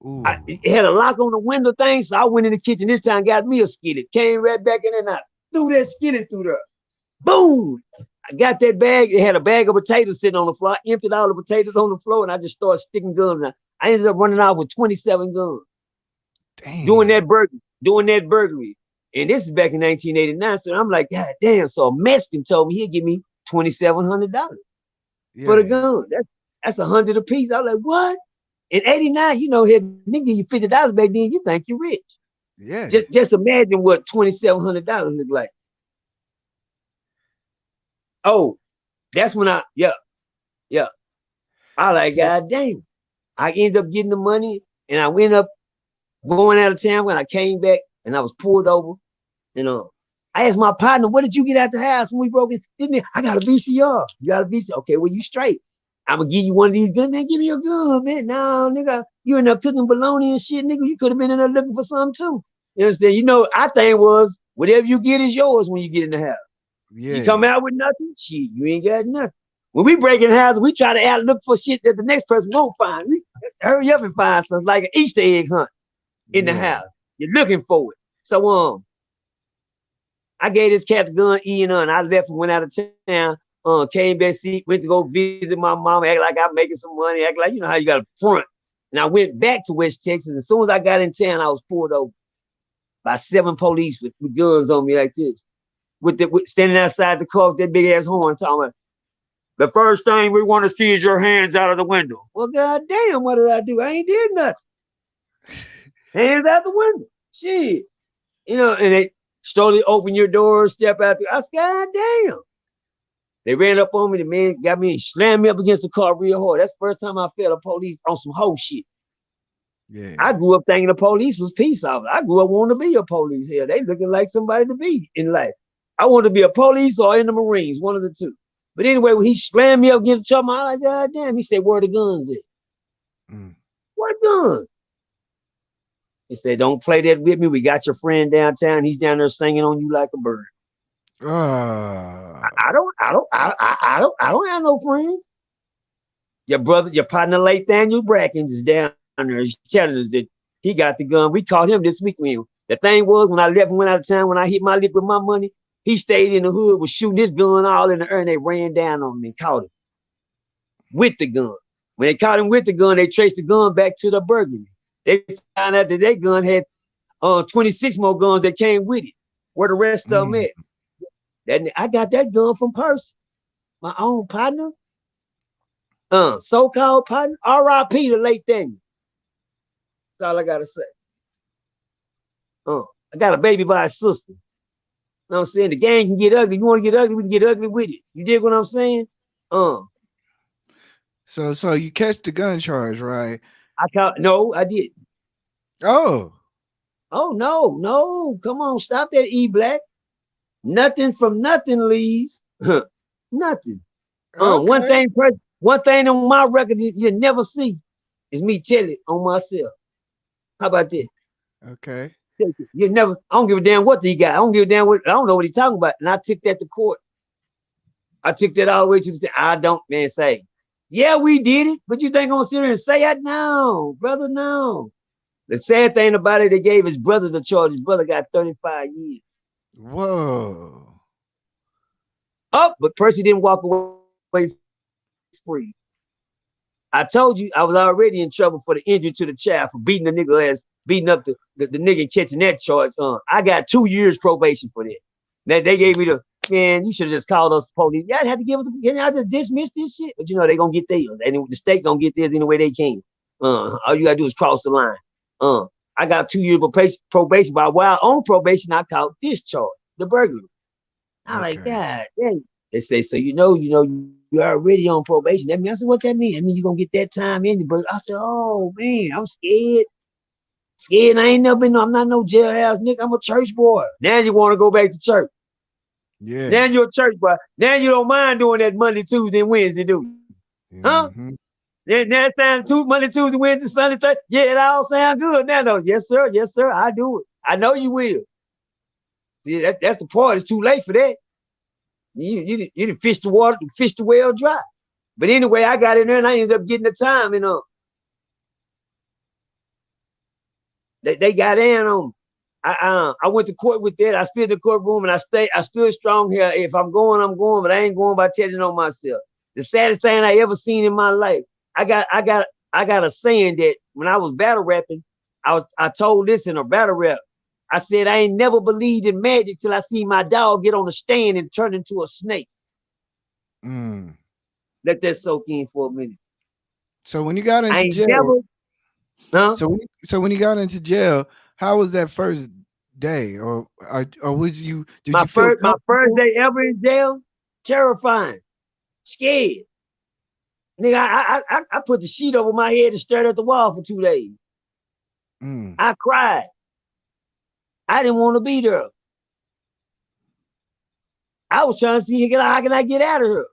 Speaker 1: Ooh.
Speaker 2: It had a lock on the window thing, so I went in the kitchen this time, got me a skillet, came right back in there and I threw that skillet through there. Boom! I got that bag. It had a bag of potatoes sitting on the floor. I emptied all the potatoes on the floor and I just started sticking guns. I ended up running off with 27 guns.
Speaker 1: Damn.
Speaker 2: Doing that burglary. And this is back in 1989. So I'm like, God damn. So a Mexican told me he'd give me $2,700 for the gun. That's $100 a piece. I was like, what? In 89, he'd nigga give you $50 back then, you think you're rich.
Speaker 1: Yeah.
Speaker 2: Just imagine what $2,700 look like. Oh, that's when I like, God damn. I ended up getting the money and I went up going out of town. When I came back and I was pulled over, and I asked my partner, what did you get out the house when we broke in? Didn't it? I got a VCR. You got a VCR? Okay, well, you straight. I'm gonna give you one of these guns, man. Give me a gun, man. No, nigga, you end up cooking bologna and shit, nigga. You could have been in there looking for something too. You understand? Our thing was whatever you get is yours when you get in the house.
Speaker 1: Yeah.
Speaker 2: You come out with nothing, shit, you ain't got nothing. When we break in houses, we try to look for shit that the next person won't find. We hurry up and find something like an Easter egg hunt in the house. You're looking for it. So I gave this cat the gun, and I left and went out of town. Came back, went to go visit my mom, act like I'm making some money, act like how you got a front. And I went back to West Texas. As soon as I got in town, I was pulled over by 7 police with guns on me like this. With standing outside the car with that big ass horn talking about, the first thing we want to see is your hands out of the window. Well, goddamn, what did I do? I ain't did nothing. Hands out the window. Shit. And they slowly open your door, step out there. I said, goddamn. They ran up on me. The man got me and slammed me up against the car real hard. That's the first time I felt a police on some whole shit.
Speaker 1: Yeah.
Speaker 2: I grew up thinking the police was peace officers. I grew up wanting to be a police here. They looking like somebody to be in life. I wanted to be a police or in the Marines, one of the two. But anyway, when he slammed me up against the truck, I'm like, God damn. He said, where the guns at? What guns? He said, don't play that with me. We got your friend downtown. He's down there singing on you like a bird. I don't have no friends. Your partner, late Daniel Brackens, is down there. He's telling us that he got the gun. We caught him this week. The thing was, when I left and went out of town, when I hit my lick with my money, he stayed in the hood, was shooting his gun all in the air, and they ran down on me and caught him with the gun. When they caught him with the gun, they traced the gun back to the burglary. They found out that that gun had 26 more guns that came with it. Where the rest of them at? I got that gun from Percy, my own partner. So-called partner. R.I.P. the late Daniel. That's all I gotta say. I got a baby by a sister. You know what I'm saying? The gang can get ugly. You want to get ugly, we can get ugly with it. You dig what I'm saying?
Speaker 1: So you catch the gun charge, right?
Speaker 2: No, I didn't.
Speaker 1: Oh.
Speaker 2: Oh no. Come on, stop that eBlack. Nothing from nothing leaves. Nothing. One
Speaker 1: Okay.
Speaker 2: thing, one thing on my record you never see is me tell it on myself. How about that?
Speaker 1: Okay.
Speaker 2: You never. I don't give a damn what he got. I don't give a damn what. I don't know what he's talking about. And I took that to court. I took that all the way to the. I don't, man, say. Yeah, we did it, but you think I'm gonna sit here and say it? No, brother, no. The sad thing about it, they gave his brother the charge. His brother got 35 years.
Speaker 1: Whoa.
Speaker 2: Oh, but Percy didn't walk away free. I told you I was already in trouble for the injury to the child for beating the nigga ass, beating up the nigga and catching that charge. I got 2 years probation for that. That they gave me the man. You should have just called us the police. Y'all had to give us. Can y'all just dismiss this shit? But you know they gonna get theirs. And the state gonna get theirs any way they can. All you gotta do is cross the line. I got 2 years probation. But while on probation, I caught this charge, the burglary. I'm like,
Speaker 1: Okay.
Speaker 2: God dang. They say, so you're already on probation. That mean, I said, what that mean? I mean, you're gonna get that time in the burglary. I said, oh man, I'm scared. Scared. I ain't never been. I'm not no jailhouse nigga. I'm a church boy. Now you want to go back to church. Now
Speaker 1: Yeah.
Speaker 2: you're a church boy. Now you don't mind doing that Monday, Tuesday, and Wednesday, do you? Huh?
Speaker 1: Mm-hmm.
Speaker 2: Now it's time Monday, Tuesday, Wednesday, Sunday, Thursday. Yeah, it all sound good now, though. Yes, sir. Yes, sir. I do it. I know you will. See, that's the part. It's too late for that. You didn't fish the water, fish the well dry. But anyway, I got in there and I ended up getting the time. They got in on me. I went to court with that. I stood in the courtroom and I stood strong here. If I'm going, I'm going, but I ain't going by telling on myself. The saddest thing I ever seen in my life. I got a saying that when I was battle rapping, I told this in a battle rap. I said I ain't never believed in magic till I see my dog get on the stand and turn into a snake.
Speaker 1: Mm.
Speaker 2: Let that soak in for a minute.
Speaker 1: So when you got
Speaker 2: I
Speaker 1: into
Speaker 2: ain't
Speaker 1: jail,
Speaker 2: never, huh?
Speaker 1: so when you got into jail, how was that first day, or did you feel
Speaker 2: My first
Speaker 1: comfortable?
Speaker 2: day ever in jail, terrifying, scared. Nigga, I put the sheet over my head and stared at the wall for 2 days.
Speaker 1: Mm.
Speaker 2: I cried. I didn't want to be there. I was trying to see how can I get out of here.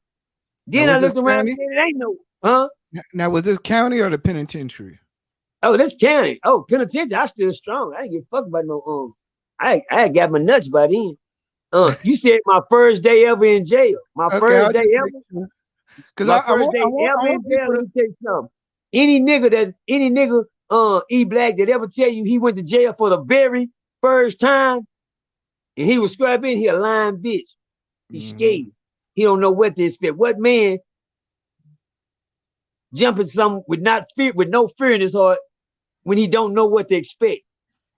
Speaker 1: Now
Speaker 2: Then I
Speaker 1: was this
Speaker 2: looked around and
Speaker 1: county?
Speaker 2: said, it ain't no, huh?
Speaker 1: Now was this county or the penitentiary?
Speaker 2: Oh, this county. Oh, penitentiary. I still strong. I ain't give a fuck about no I had got my nuts by then. You said my first day ever in jail. My
Speaker 1: Okay,
Speaker 2: first
Speaker 1: I'll
Speaker 2: day
Speaker 1: just make
Speaker 2: ever.
Speaker 1: sure. Because
Speaker 2: My
Speaker 1: I
Speaker 2: first
Speaker 1: want I
Speaker 2: day
Speaker 1: want I
Speaker 2: ever in
Speaker 1: want
Speaker 2: jail.
Speaker 1: people
Speaker 2: Let
Speaker 1: to.
Speaker 2: me tell you something. Any nigga, eBlack that ever tell you he went to jail for the very first time and he was scrapping, he a lying bitch. He's
Speaker 1: Mhm.
Speaker 2: scared. He don't know what to expect. What man jumping some with not fear, with no fear in his heart when he don't know what to expect?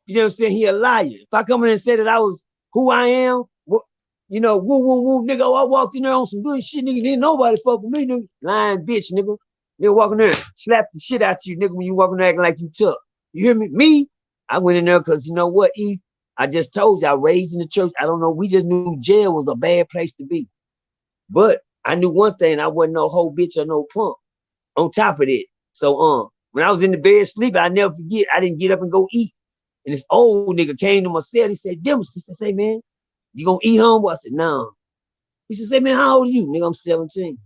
Speaker 2: You know what I'm saying? He a liar. If I come in and say that I was who I am, woo, woo, woo, nigga, I walked in there on some good shit, nigga, didn't nobody fuck with me, nigga. Lying bitch, nigga. Nigga walking there, slap the shit out you, nigga, when you walking there acting like you tough. You hear me? Me, I went in there because you know what, E? I just told you, I raised in the church. I don't know. We just knew jail was a bad place to be. But I knew one thing, I wasn't no hoe bitch or no punk. On top of that. So when I was in the bed sleeping, I never forget, I didn't get up and go eat. And this old nigga came to my cell. He said, Demus, he said, say, man, you gonna eat home? I said, no. He said, say, man, how old are you? Nigga, I'm 17.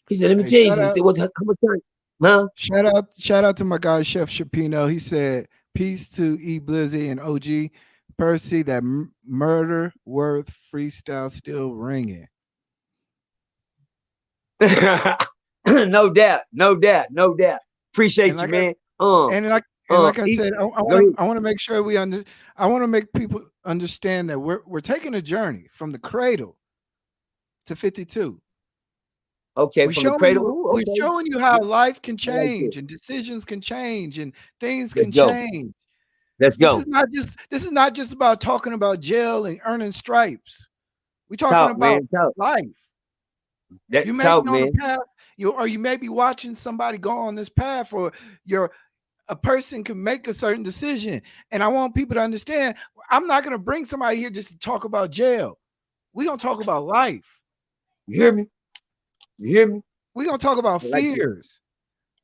Speaker 2: He said, let me
Speaker 1: Hey,
Speaker 2: tell you. He said, how much time? Huh?
Speaker 1: shout out to my guy Chef Shapino. He said, "Peace to E Blizzy and OG Percy. That murder worth freestyle still ringing."
Speaker 2: No doubt, no doubt, no doubt.
Speaker 1: And
Speaker 2: Appreciate you,
Speaker 1: like I
Speaker 2: man.
Speaker 1: and like I
Speaker 2: Eat.
Speaker 1: said,
Speaker 2: Go ahead.
Speaker 1: I want to make sure I want to make people understand that we're taking a journey from the cradle to 52.
Speaker 2: Okay, from the cradle. Ooh,
Speaker 1: We're
Speaker 2: okay.
Speaker 1: showing you how life can
Speaker 2: I like that.
Speaker 1: change and decisions can change and things
Speaker 2: Let's
Speaker 1: can
Speaker 2: go.
Speaker 1: change.
Speaker 2: Let's go.
Speaker 1: This is not just about talking about jail and earning stripes. We're talking
Speaker 2: Talk,
Speaker 1: about
Speaker 2: man. Talk.
Speaker 1: life. You may
Speaker 2: Talk,
Speaker 1: be on a
Speaker 2: man.
Speaker 1: path, you may be watching somebody go on this path, or you're a person can make a certain decision. And I want people to understand, I'm not going to bring somebody here just to talk about jail. We're going to talk about life.
Speaker 2: You hear me? You hear me?
Speaker 1: We're going to talk about
Speaker 2: I like that.
Speaker 1: fears.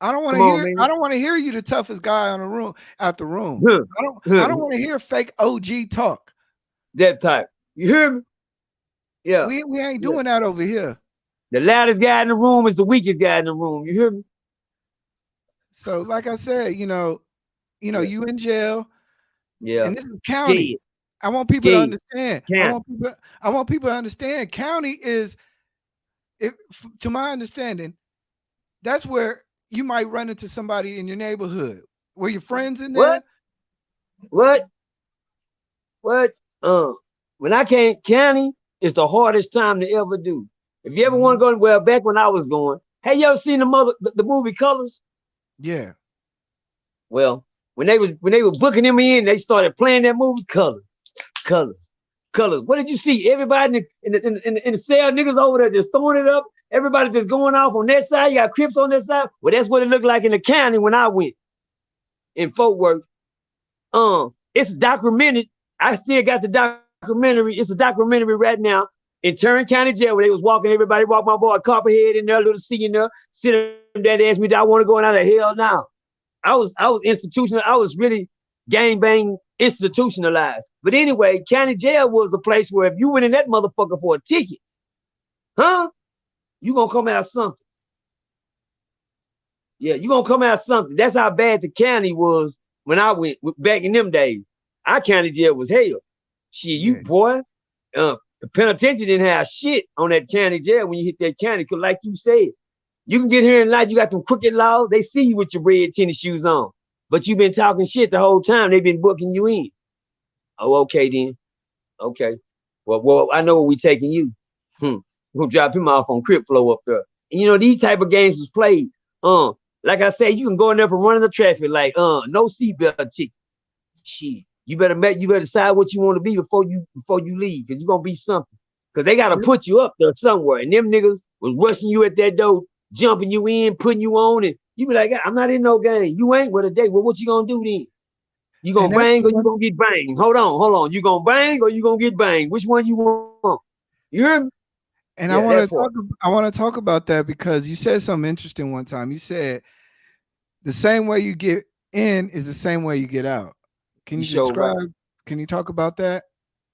Speaker 2: Come on, man.
Speaker 1: I don't want to hear you the toughest guy on the room out the room.
Speaker 2: Huh,
Speaker 1: I
Speaker 2: huh.
Speaker 1: don't want to hear fake OG talk.
Speaker 2: That type. You hear me? Yeah.
Speaker 1: We ain't
Speaker 2: Yeah.
Speaker 1: doing that over here.
Speaker 2: The loudest guy in the room is the weakest guy in the room. You hear me?
Speaker 1: So, like I said,
Speaker 2: Yeah.
Speaker 1: you in jail,
Speaker 2: Yeah.
Speaker 1: and this is county.
Speaker 2: Scared.
Speaker 1: I want people to
Speaker 2: Scared.
Speaker 1: understand.
Speaker 2: Can't.
Speaker 1: I want people to understand. County is, to my understanding, that's where you might run into somebody in your neighborhood. Were your friends in
Speaker 2: What?
Speaker 1: there?
Speaker 2: What? What? Uh, when I came county, it's the hardest time to ever do. If you ever want to
Speaker 1: Hmm.
Speaker 2: go, well, back when I was going, hey, you ever seen the movie Colors?
Speaker 1: Yeah.
Speaker 2: Well, when they were booking him in, they started playing that movie Colors, Colors, Colors. What did you see? Everybody in the cell, niggas over there just throwing it up. Everybody just going off on that side. You got Crips on that side. Well, that's what it looked like in the county when I went in Fort Worth. It's documented. I still got the documentary. It's a documentary right now in Tarrant County Jail where they was walking. Everybody walked my boy Copperhead in there, little C in there, sitting there. They asked me, "Do I want to go?" And I was like, "Hell no." I was institutional. I was really gang bang institutionalized. But anyway, county jail was a place where if you went in that motherfucker for a ticket, huh? You gonna come out something. Yeah, you gonna come out something. That's how bad the county was when I went back in them days. Our county jail was hell. Shit, you
Speaker 1: Yeah.
Speaker 2: boy. The penitentiary didn't have shit on that county jail when you hit that county. Cause like you said, you can get here and like you got them crooked laws. They see you with your red tennis shoes on, but you've been talking shit the whole time. They've been booking you in. Oh, okay then. Okay. Well, I know where we taking you. We're gonna drop him off on Crip flow up there. And these type of games was played. Like I said, you can go in there for running the traffic, like no seatbelt ticket. Shit. You better decide what you want to be before you leave, because you're gonna be something. Cause they gotta put you up there somewhere. And them niggas was rushing you at that door, jumping you in, putting you on, and you be like, I'm not in no game. You ain't with a day. Well, what you gonna do then? You gonna
Speaker 1: And that's
Speaker 2: bang
Speaker 1: the
Speaker 2: or you
Speaker 1: one.
Speaker 2: gonna get banged? Hold on. You gonna bang or you gonna get banged? Which one you want? You hear me?
Speaker 1: And
Speaker 2: Yeah, that part.
Speaker 1: I want to talk about that because you said something interesting one time. You said the same way you get in is the same way you get out. Can
Speaker 2: You
Speaker 1: you
Speaker 2: show right.
Speaker 1: describe? Can you talk about that?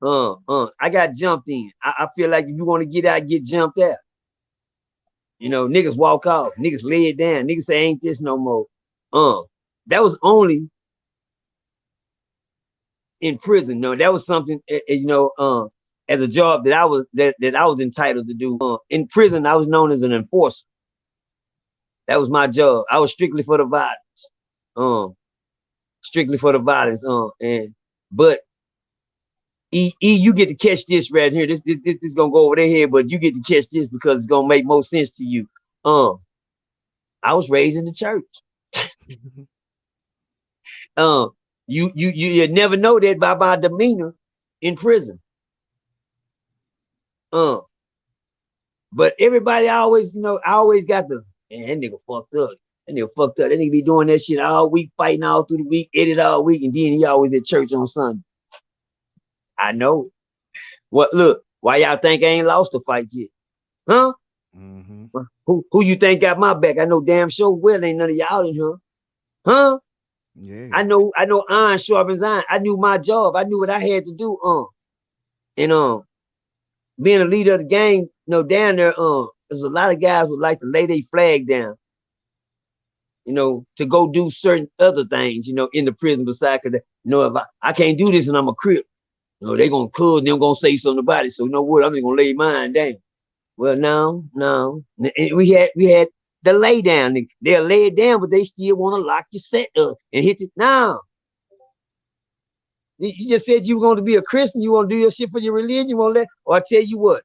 Speaker 2: I got jumped in. I feel like if you want to get out, get jumped out. Niggas walk off, niggas lay it down, niggas say ain't this no more. That was only in prison. No, that was something as a job that I was entitled to do. In prison, I was known as an enforcer. That was my job. I was strictly for the violence. Um, strictly for the violence. And but you get to catch this right here. This gonna go over their head, but you get to catch this because it's gonna make more sense to you. I was raised in the church. Um, you never know that by my demeanor in prison. Um, but everybody always, I always got the man, that nigga fucked up. That nigga fucked up. That nigga be doing that shit all week, fighting all through the week, edit all week, and then he always at church on Sunday. I know. What? Look, why y'all think I ain't lost a fight yet? Huh?
Speaker 1: Hmm.
Speaker 2: Who you think got my back? I know damn sure well ain't none of y'all in here. Huh?
Speaker 1: Yeah.
Speaker 2: I know iron sharpens iron. I knew my job. I knew what I had to do. And being a leader of the gang, down there, there's a lot of guys would like to lay their flag down, to go do certain other things, in the prison beside, cause if I can't do this and I'm a Crip, they gonna cuz and they're gonna say something about it. So you know what? I'm just gonna lay mine down. Well, no. And we had the lay down. They'll lay it down, but they still want to lock your set up and hit it. No. You just said you were going to be a Christian. You want to do your shit for your religion. You want to let, or I tell you what,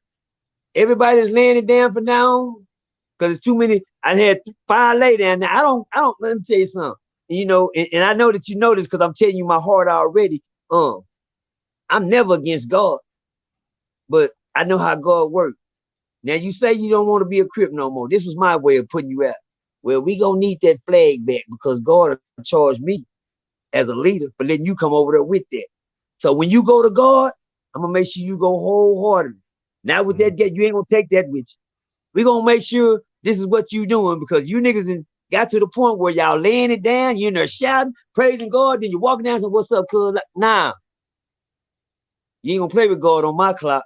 Speaker 2: everybody's laying it down for now because it's too many. I had 5 lay down. Now let me tell you something. And I know that you know this because I'm telling you my heart already. I'm never against God, but I know how God works. Now you say you don't want to be a Crip no more. This was my way of putting you out. Well, we gonna need that flag back because God charged me as a leader for letting you come over there with that. So when you go to God, I'm gonna make sure you go wholeheartedly. Now with that gate, you ain't gonna take that with you. We gonna make sure this is what you doing because you niggas got to the point where y'all laying it down, you in there shouting, praising God, then you're walking down and what's up, cuz? Nah, You ain't gonna play with God on my clock.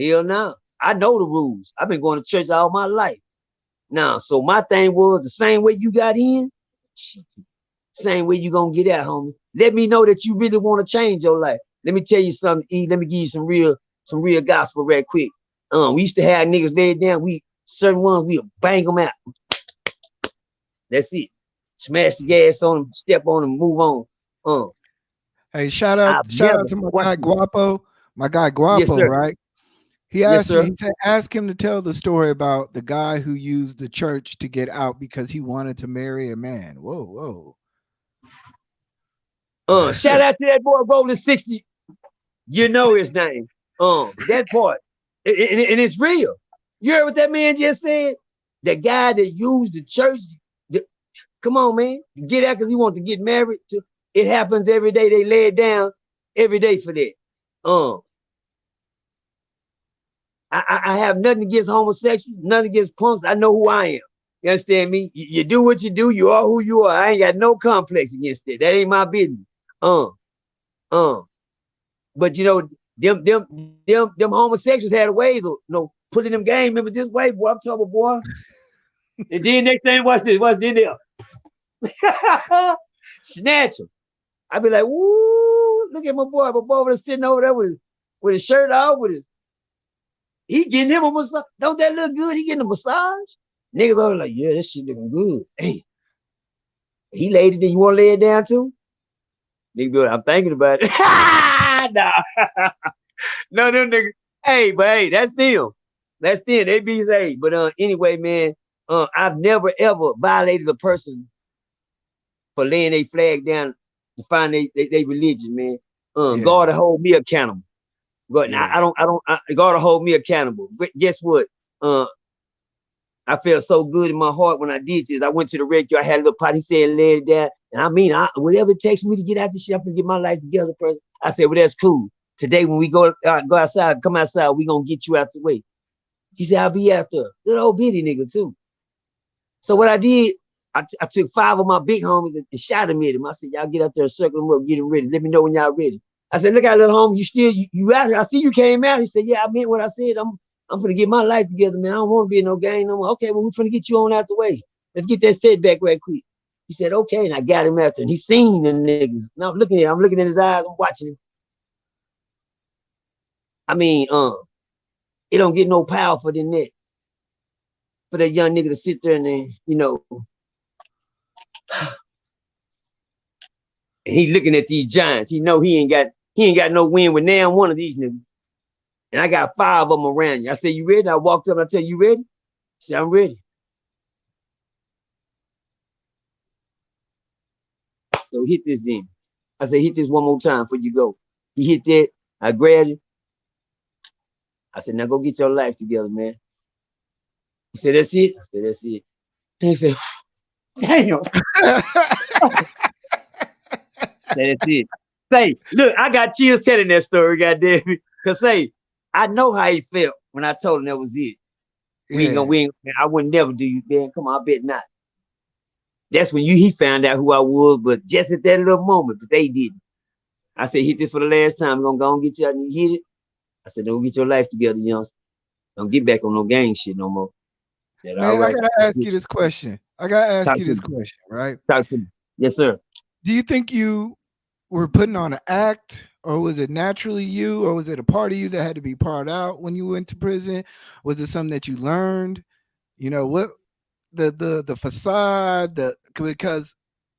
Speaker 2: Hell no. I know the rules. I've been going to church all my life. Now, so my thing was the same way you got in, same way you gonna get out, homie. Let me know that you really want to change your life. Let me tell you something, E. Let me give you some real gospel right quick. We used to have niggas laid down. We certain ones we would bang them out. That's it. Smash the gas on them, step on them, move on.
Speaker 1: Hey, shout
Speaker 2: I've
Speaker 1: out
Speaker 2: never
Speaker 1: to my
Speaker 2: watched
Speaker 1: guy
Speaker 2: you.
Speaker 1: Guapo. My guy
Speaker 2: Yes,
Speaker 1: Guapo,
Speaker 2: sir.
Speaker 1: right? He
Speaker 2: Yes,
Speaker 1: asked me,
Speaker 2: sir.
Speaker 1: he said, ask him to tell the story about the guy who used the church to get out because he wanted to marry a man. Whoa,
Speaker 2: Shout out to that boy Rolling 60. You know his name. That part. And it's real. You heard what that man just said? The guy that used the church. the- Come on, man. You get out because he wants to get married. It happens every day. They lay it down every day for that. Um, I have nothing against homosexuals, nothing against punks. I know who I am. You understand me? You do what you do. You are who you are. I ain't got no complex against that. That ain't my business. Um, um. But you know, them homosexuals had ways of putting them game members this way, boy. I'm talking, boy. And then next thing, watch this, what's in there? Snatch him. I be like, woo, look at my boy. My boy over there sitting over there with his shirt off, he getting him a massage. Don't that look good? He getting a massage. Niggas over like, yeah, this shit looking good. Hey, he laid it. Then you want to lay it down too? Nigga, I'm thinking about it. Nah. No, them niggas. Hey, but hey, that's them. That's them. They be hey. But anyway, man, I've never ever violated a person for laying a flag down to find they religion, man.
Speaker 1: yeah,
Speaker 2: God to hold me accountable. But
Speaker 1: yeah.
Speaker 2: God to hold me accountable. But guess what? Uh, I felt so good in my heart when I did this. I went to the rescue. I had a little pot. He said, lay it down. And I mean, whatever it takes me to get out this shit, I'm gonna get my life together, person. I said, well, that's cool. Today, when we go outside, come outside, we gonna get you out the way. He said, I'll be out there. Little old bitty nigga, too. So what I did, I took 5 of my big homies and shot them at him. I said, y'all get out there and circle them up, get them ready. Let me know when y'all ready. I said, look out, little homie, you out here. I see you came out. He said, yeah, I meant what I said. I'm gonna get my life together, man. I don't want to be in no gang no more. Okay, well, we're gonna get you on out the way. Let's get that setback right quick. He said, okay, and I got him after. And he seen the niggas. Now I'm looking at his eyes, I'm watching him. I mean, it don't get no powerful than that. For that young nigga to sit there and then, and he looking at these giants. He know he ain't got no win with now one of these niggas. And I got 5 of them around you. I said, you ready? I walked up and I tell you ready? He said, I'm ready. So hit this then. I said, hit this one more time before you go. He hit that. I grabbed him. I said, now go get your life together, man. He said, that's it? I said, that's it. And he said, damn. That's it. Say, look, I got chills telling that story, goddamn it. Cause say, I know how he felt when I told him that was it.
Speaker 1: Yeah.
Speaker 2: I would never do you, man. Come on, I bet not. That's when he found out who I was, but just at that little moment, but they didn't. I said, hit this for the last time. I'm gonna go and get you out and hit it. I said, don't get your life together, youngster. Don't get back on no gang shit no more. I said, all
Speaker 1: Man, I
Speaker 2: right.
Speaker 1: gotta ask you this question. I gotta ask
Speaker 2: Talk
Speaker 1: you
Speaker 2: to
Speaker 1: this
Speaker 2: me.
Speaker 1: question, right?
Speaker 2: Talk to me. Yes, sir.
Speaker 1: Do you think you were putting on an act, or was it naturally you, or was it a part of you that had to be part out when you went to prison? Was it something that you learned? You know what the facade, the because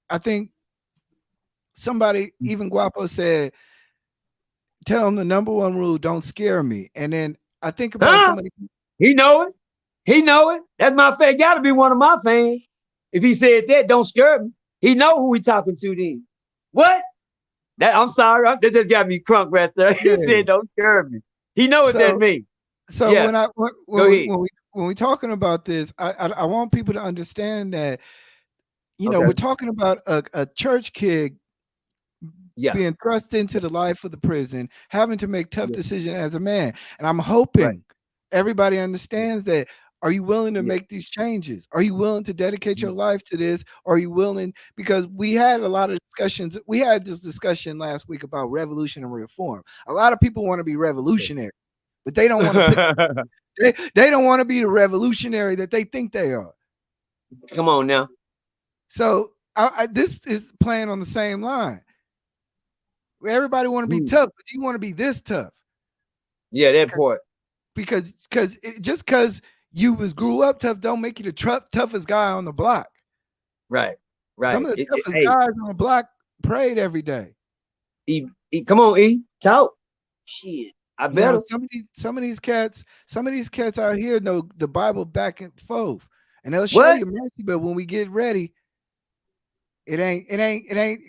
Speaker 1: I think somebody, even Guapo said, tell him the number one rule, don't scare me. And then I think about
Speaker 2: Huh?
Speaker 1: somebody.
Speaker 2: He know it. He know it. That's my fan. Gotta be one of my fans. If he said that, don't scare me. He know who he talking to then. What? I'm sorry. That just got me crunk right there. He
Speaker 1: Yeah.
Speaker 2: said, don't scare me. He know what that
Speaker 1: So
Speaker 2: means.
Speaker 1: so
Speaker 2: Yeah.
Speaker 1: when I
Speaker 2: Go ahead.
Speaker 1: when we talking about this, I want people to understand that, we're
Speaker 2: Okay.
Speaker 1: talking about a church kid
Speaker 2: Yeah.
Speaker 1: being thrust into the life of the prison, having to make tough
Speaker 2: Yeah.
Speaker 1: decisions as a man. And I'm
Speaker 2: Right.
Speaker 1: hoping everybody understands that Are you willing to
Speaker 2: Yeah.
Speaker 1: make these changes? Are you willing to dedicate your life to this? Are you willing? Because we had a lot of discussions. We had this discussion last week about revolution and reform. A lot of people want to be revolutionary, but they don't want to pick. They don't want to be the revolutionary that they think they are.
Speaker 2: Come on now.
Speaker 1: So this is playing on the same line. Everybody want to be tough, but you want to be this tough.
Speaker 2: Yeah, that part.
Speaker 1: Because just because you was grew up tough don't make you the toughest guy on the block.
Speaker 2: Right.
Speaker 1: Some
Speaker 2: Right.
Speaker 1: of the toughest
Speaker 2: Hey,
Speaker 1: guys on the block prayed every day.
Speaker 2: Come on, E. Talk. Shit. I
Speaker 1: You know,
Speaker 2: better.
Speaker 1: some of these cats out here know the Bible back and forth, and they'll show
Speaker 2: What?
Speaker 1: you mercy. But when we get ready, it ain't.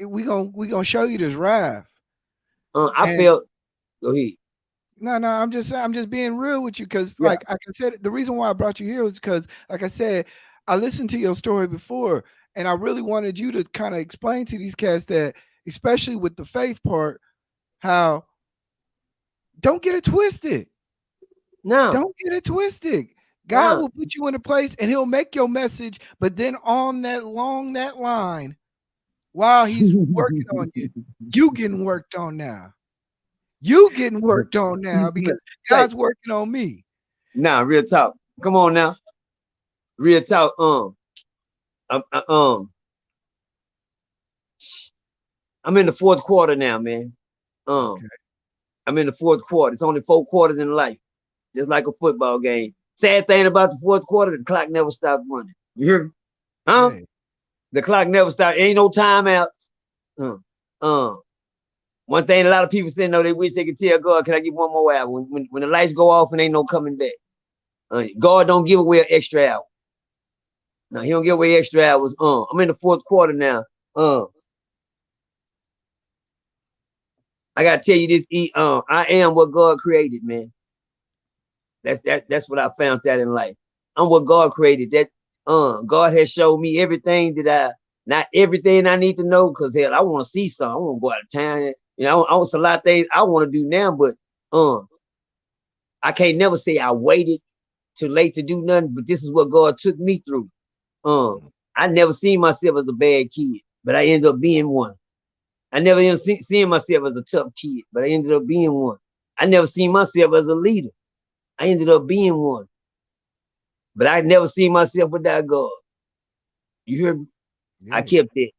Speaker 1: We gonna show you this wrath.
Speaker 2: I
Speaker 1: And
Speaker 2: felt. Go ahead.
Speaker 1: no, I'm just being real with you because,
Speaker 2: Yeah.
Speaker 1: like I said, the reason why I brought you here was because, like I said, I listened to your story before, and I really wanted you to kind of explain to these cats that, especially with the faith part, how don't get it twisted.
Speaker 2: No.
Speaker 1: Don't get it twisted. God
Speaker 2: No.
Speaker 1: will put you in a place and he'll make your message, but then on that line, while he's working on you, you getting worked on now. You getting worked on now because
Speaker 2: Say,
Speaker 1: God's working on me.
Speaker 2: nah, real talk. Come on now. Real talk. Um, I'm in the fourth quarter now, man.
Speaker 1: Okay.
Speaker 2: I'm in the fourth quarter. It's only 4 quarters in life, just like a football game. Sad thing about the fourth quarter, the clock never stops running. You hear me? Huh?
Speaker 1: Hey,
Speaker 2: The clock never stops. Ain't no timeouts. One thing a lot of people say, no, they wish they could tell God, can I get one more hour? When the lights go off and ain't no coming back. God don't give away an extra hour. No, he don't give away extra hours. I'm in the fourth quarter now. I gotta tell you this, I am what God created, man. That's what I found out in life. I'm what God created. That God has showed me everything that not everything I need to know, because hell, I want to see something. I want to go out of town. You know, I want a lot of things I want to do now, but I can't never say I waited too late to do nothing. But this is what God took me through. I never seen myself as a bad kid, but I ended up being one. I never even seen myself as a tough kid, but I ended up being one. I never seen myself as a leader. I ended up being one. But I never seen myself without God. You hear me? I
Speaker 1: yeah,
Speaker 2: kept it.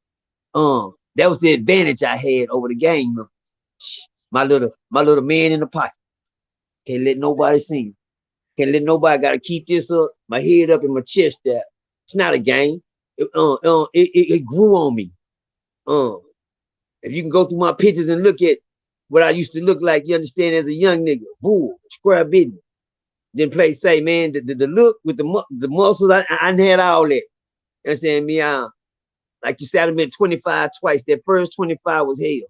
Speaker 2: That was the advantage I had over the game. My little man in the pocket. Can't let nobody see me. Can't let nobody. Gotta keep this up, my head up and my chest out. It's not a game. It grew on me. If you can go through my pictures and look at what I used to look like, you understand, as a young nigga, bull, square business. Then play, say, man, the look with the muscles, I had all that. You understand me? Like you said, I've been 25 twice. That first 25 was hell.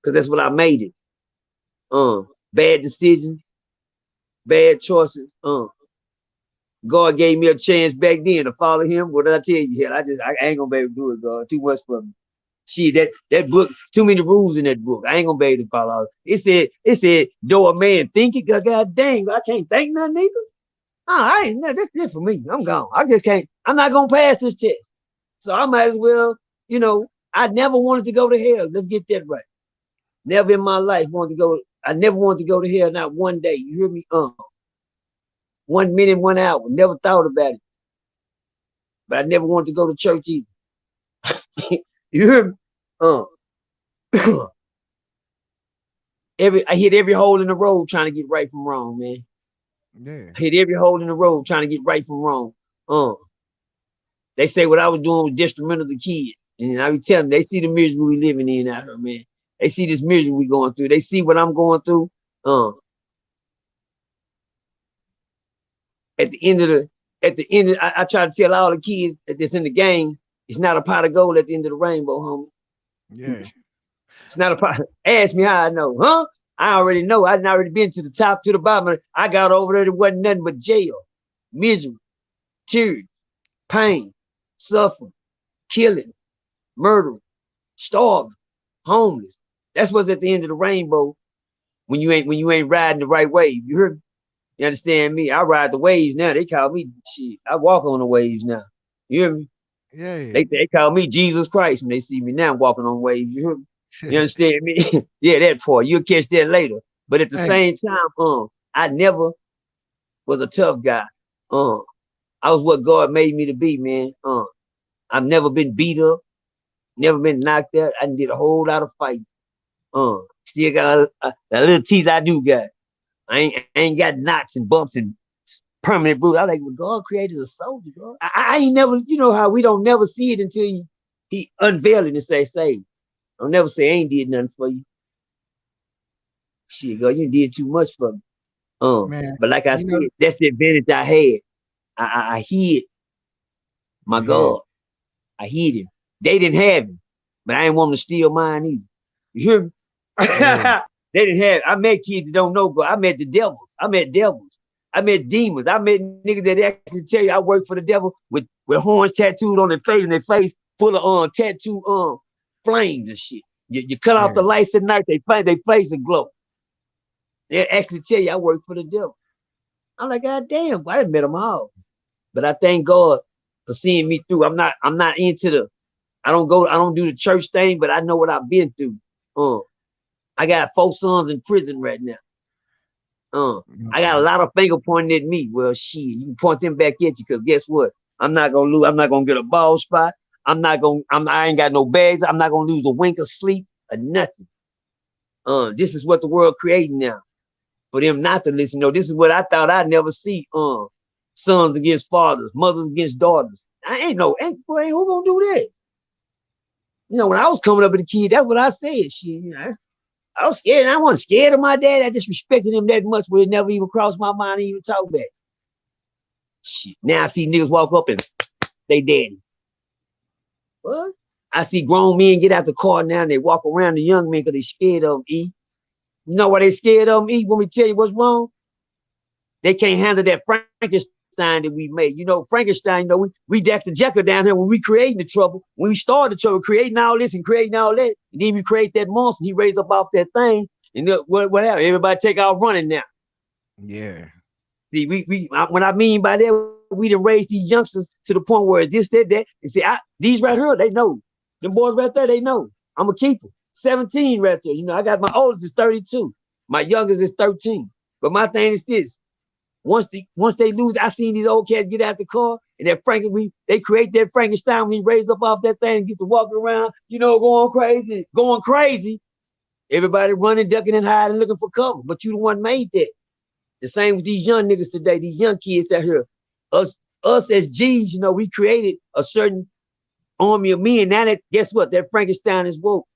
Speaker 2: Because that's what I made it. Bad decisions, bad choices. God gave me a chance back then to follow him. What did I tell you? Hell, I ain't gonna be able to do it, God. Too much for me. Shit, that book, too many rules in that book. I ain't gonna be able to follow. It said, though a man think it, God dang, I can't think nothing either. I ain't, that's it for me. I'm gone. I just can't, I'm not gonna pass this test. So I might as well, I never wanted to go to hell. Let's get that right. Never in my life wanted to go. I never wanted to go to hell, not one day. You hear me? 1 minute, 1 hour. Never thought about it. But I never wanted to go to church either. You hear me? I hit every hole in the road trying to get right from wrong, man.
Speaker 1: yeah,
Speaker 2: I hit every hole in the road trying to get right from wrong. They say what I was doing was detrimental to kids. And I be telling them, they see the misery we living in out here, man. They see this misery we going through. They see what I'm going through. At the end of I try to tell all the kids that's in the game, it's not a pot of gold at the end of the rainbow, homie.
Speaker 1: yeah,
Speaker 2: It's not a pot. Ask me how I know, huh? I already know. I'd already been to the top, to the bottom. I got over there. It wasn't nothing but jail, misery, tears, pain, suffering, killing, murdering, starving, homeless. That's what's at the end of the rainbow when you ain't riding the right way. You heard me? You understand me? I ride the waves now. They call me shit. I walk on the waves now. You hear me?
Speaker 1: Yeah.
Speaker 2: They call me Jesus Christ when they see me now walking on waves. You hear me? You understand me? Yeah, that part. You'll catch that later. But at the
Speaker 1: Hey,
Speaker 2: same time, I never was a tough guy. I was what God made me to be, man. I've never been beat up, never been knocked out. I did a whole lot of fighting. Still got a little teeth I do got. I ain't got knots and bumps and permanent bruise. I like, well, God created a soldier, bro. I ain't never, you know how we don't never see it until he unveil it and say. I'll never say I ain't did nothing for you. Shit, girl, you did too much for me.
Speaker 1: man,
Speaker 2: But like I
Speaker 1: you know,
Speaker 2: said, that's the advantage I had. I hid my
Speaker 1: you here.
Speaker 2: God. I hid him. They didn't have him, but I ain't want to steal mine either. You hear me?
Speaker 1: Yeah.
Speaker 2: They didn't have. I met kids that don't know God. I met the devils. I met devils. I met demons. I met niggas that actually tell you I work for the devil with horns tattooed on their face full of tattoo flames and shit. You cut off
Speaker 1: Yeah.
Speaker 2: the lights at night, they face and glow. They actually tell you I work for the devil. I'm like, God damn, I done met them all. But I thank God for seeing me through. I'm not into I don't do the church thing, but I know what I've been through. I got 4 sons in prison right now. I got a
Speaker 1: Okay.
Speaker 2: lot of finger pointing at me. Well, shit, you can point them back at you, because guess what? I'm not gonna lose. I'm not gonna get a ball spot. I ain't got no bags. I'm not gonna lose a wink of sleep or nothing. This is what the world creating now for them not to listen. No, this is what I thought I'd never see. Sons against fathers, mothers against daughters. Boy, who gonna do that? You know, when I was coming up as a kid, that's what I said. Shit, you know, I was scared. I wasn't scared of my dad. I just respected him that much where it never even crossed my mind to even talk back. Shit. Now I see niggas walk up and they daddy. What? I see grown men get out the car now and they walk around the young men because they scared of them, E. You know why they scared of them, E? When we tell you what's wrong? They can't handle that Frankenstein that we made. You know, Frankenstein, we Dr. Jekyll down here when we creating the trouble. When we started the trouble, creating all this and creating all that. And then we create that monster. He raised up off that thing. And what happened? Everybody take off running now.
Speaker 1: Yeah.
Speaker 2: See, when I mean by that, we done raise these youngsters to the point where this, that. And see, these right here, they know. Them boys right there, they know. I'm a keeper. 17 right there. You know, I got my oldest is 32. My youngest is 13. But my thing is this. Once they lose, I seen these old cats get out the car and they create that Frankenstein when he raised up off that thing and get to walking around, going crazy. Everybody running, ducking, and hiding, looking for cover. But you the one made that. The same with these young niggas today, these young kids out here. Us as G's, we created a certain army of men. Now that, guess what? That Frankenstein is woke.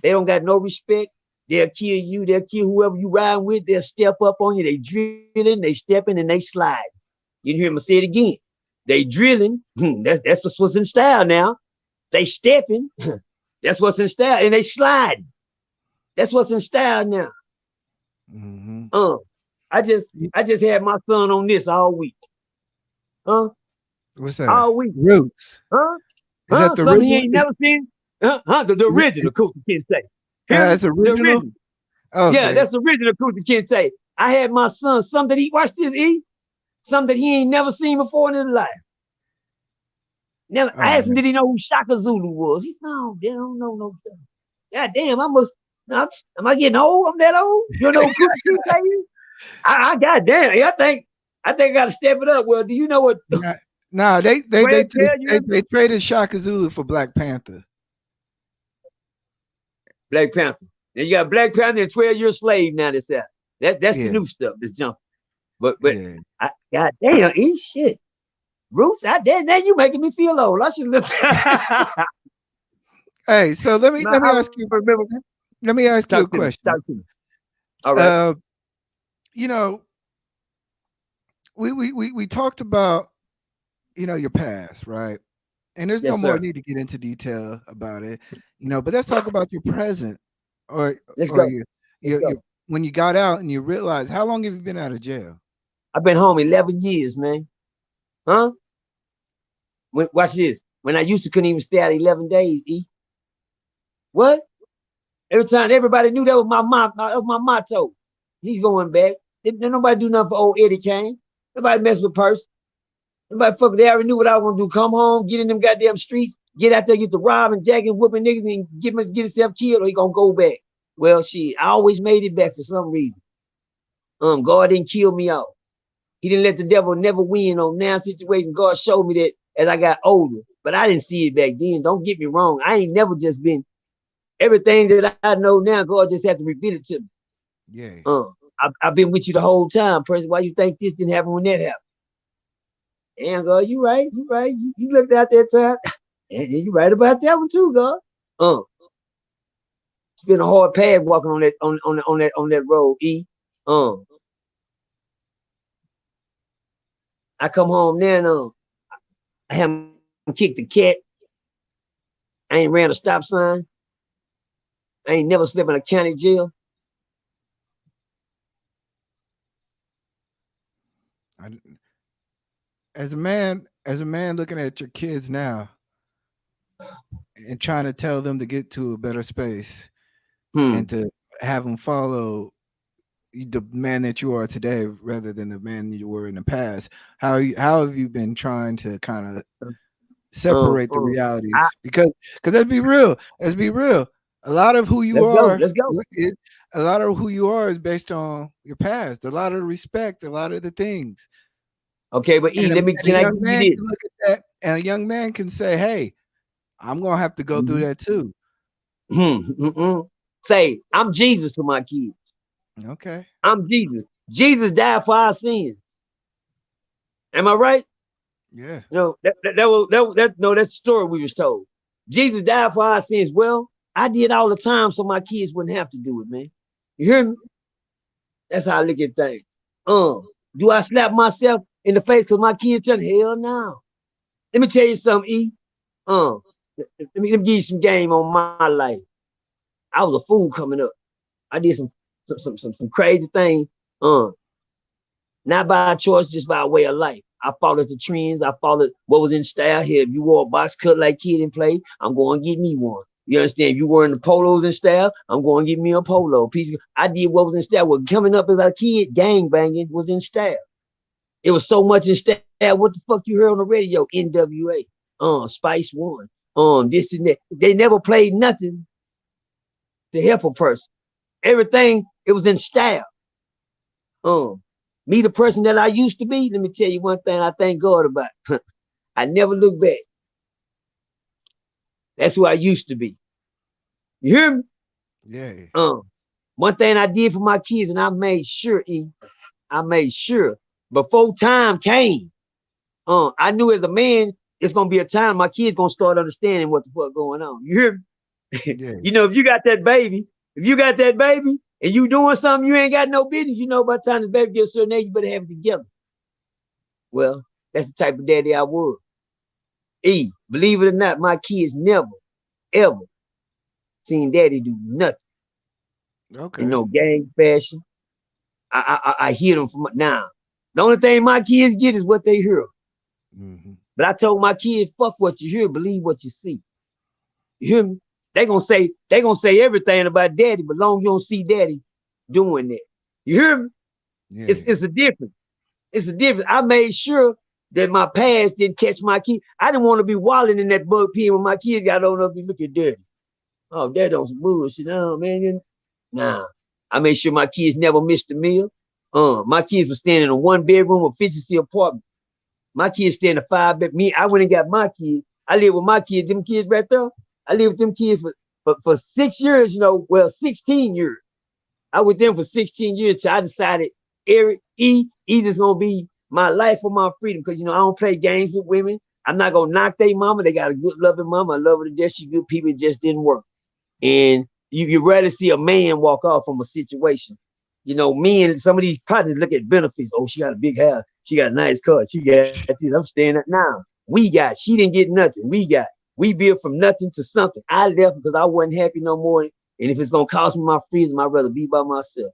Speaker 2: They don't got no respect. They'll kill you. They'll kill whoever you ride with. They'll step up on you. They drilling, they stepping, and they slide. You hear me say it again. They drilling. That's what's in style now. They stepping. That's what's in style. And they sliding. That's what's in style now.
Speaker 1: Mm-hmm.
Speaker 2: I just had my son on this all week.
Speaker 1: What's that?
Speaker 2: All week.
Speaker 1: Roots.
Speaker 2: Huh?
Speaker 1: Is that the
Speaker 2: Something he
Speaker 1: original?
Speaker 2: ain't never seen? The original Cookie Kente.
Speaker 1: That's
Speaker 2: The
Speaker 1: original.
Speaker 2: original. Yeah,
Speaker 1: Okay.
Speaker 2: that's the original Cookie Kente. I had my son, something that he watched this, something that he ain't never seen before in his life. Never.
Speaker 1: Oh
Speaker 2: I asked him,
Speaker 1: man.
Speaker 2: did he know who Shaka Zulu was? He no, they don't know no. God damn, am I getting old? I'm that old? You know who Cookie Kente is? I goddamn, I think I gotta step it up. Well, do you know what
Speaker 1: Nah, they
Speaker 2: Fred tell you?
Speaker 1: they traded Shaka Zulu for Black Panther.
Speaker 2: Black Panther. And you got Black Panther and 12-year slave now that's out. That's the
Speaker 1: Yeah.
Speaker 2: new stuff that's jumping. But
Speaker 1: Yeah.
Speaker 2: God damn, shit. Roots, now you making me feel old. I should look.
Speaker 1: Hey, so let me
Speaker 2: I
Speaker 1: ask you.
Speaker 2: remember.
Speaker 1: Let me ask you a
Speaker 2: Talk to me.
Speaker 1: question.
Speaker 2: Talk to me. All right.
Speaker 1: You know, we talked about your past, right? And there's no
Speaker 2: Yes,
Speaker 1: more
Speaker 2: sir.
Speaker 1: need to get into detail about it, but let's talk about your present, or
Speaker 2: Let's
Speaker 1: or
Speaker 2: go.
Speaker 1: your
Speaker 2: Let's go.
Speaker 1: your when you got out and you realized. How long have you been out of jail?
Speaker 2: I've been home 11 years, man. Huh? Watch this. When I used to couldn't even stay out 11 days, What? Every time everybody knew that was my mom, that was my motto. He's going back. Didn't nobody do nothing for old Eddie Kane. Nobody mess with Percy. Nobody fucking. They already knew what I was gonna do. Come home, get in them goddamn streets, get out there, get the robbing, jacking, whooping niggas, and get himself killed, or he gonna go back. Well, shit, I always made it back for some reason. God didn't kill me off. He didn't let the devil never win on now situation. God showed me that as I got older, but I didn't see it back then. Don't get me wrong. I ain't never just been everything that I know now. God just had to reveal it to me.
Speaker 1: Yeah.
Speaker 2: I've been with you the whole time, Percy. Why you think this didn't happen when that happened? And God, you right. You looked out that time, and you right about that one too, God. It's been a hard path walking on that road. I come home now, and I haven't kicked the cat. I ain't ran a stop sign. I ain't never slept in a county jail.
Speaker 1: As a man looking at your kids now and trying to tell them to get to a better space and to have them follow the man that you are today rather than the man you were in the past, how have you been trying to kind of separate the realities? Because let's be real, a lot of who you are,
Speaker 2: let's go.
Speaker 1: A lot of who you are is based on your past, a lot of respect, a lot of the things.
Speaker 2: Okay, but can I give you this?
Speaker 1: Look at that, and a young man can say, hey, I'm gonna have to go through that too.
Speaker 2: Say, I'm Jesus to my kids.
Speaker 1: Okay.
Speaker 2: I'm Jesus. Jesus died for our sins. Am I right?
Speaker 1: Yeah.
Speaker 2: No, that's the story we was told. Jesus died for our sins. Well, I did all the time so my kids wouldn't have to do it, man. You hear me? That's how I look at things. Do I slap myself in the face because my kids tell me, hell no. Let me tell you something, E. Let me give you some game on my life. I was a fool coming up. I did some crazy things. Not by choice, just by way of life. I followed the trends. I followed what was in style here. If you wore a box cut like Kid and Play, I'm going to get me one. You understand? If you wearing the polos in style, I'm going to get me a polo piece. I did what was in style. Well, coming up as a kid, gang banging was in style. It was so much in style. What the fuck you heard on the radio? NWA, Spice One, this and that. They never played nothing to help a person. Everything, it was in style. Me, the person that I used to be, let me tell you one thing I thank God about. I never look back. That's who I used to be. You hear me?
Speaker 1: Yeah.
Speaker 2: One thing I did for my kids, and I made sure before time came, I knew as a man, it's gonna be a time my kids gonna start understanding what the fuck going on. You hear me?
Speaker 1: Yeah.
Speaker 2: You know, if you got that baby, and you doing something you ain't got no business, you know, by the time the baby gets a certain age, you better have it together. Well, that's the type of daddy I was. Believe it or not, my kids never, ever seen daddy do nothing.
Speaker 1: Okay.
Speaker 2: In no gang fashion. I hear them from now. The only thing my kids get is what they hear. But I told my kids, fuck what you hear, believe what you see. You hear me? They gonna say everything about daddy, but long you don't see daddy doing that. You hear me?
Speaker 1: Yeah.
Speaker 2: It's a difference. It's a difference. I made sure that my past didn't catch my kids. I didn't want to be wilding in that bug pen when my kids got old enough to look at daddy. Oh, daddy on some bullshit. Oh, man. Nah. I made sure my kids never missed a meal. My kids were staying in a 1-bedroom efficiency apartment. My kids stay in a 5-bed. Me, I went and got my kids. I lived with my kids, them kids right there. I lived with them kids for 6 years, 16 years. I was with them for 16 years till I decided Eric either's gonna be my life or my freedom. Because I don't play games with women. I'm not gonna knock their mama. They got a good loving mama. I love her to death. She good people. It just didn't work. And you rarely see a man walk off from a situation. Me and some of these partners look at benefits. Oh, she got a big house. She got a nice car. She got this. I'm staying at now. She didn't get nothing. We built from nothing to something. I left because I wasn't happy no more. And if it's going to cost me my freedom, I'd rather be by myself.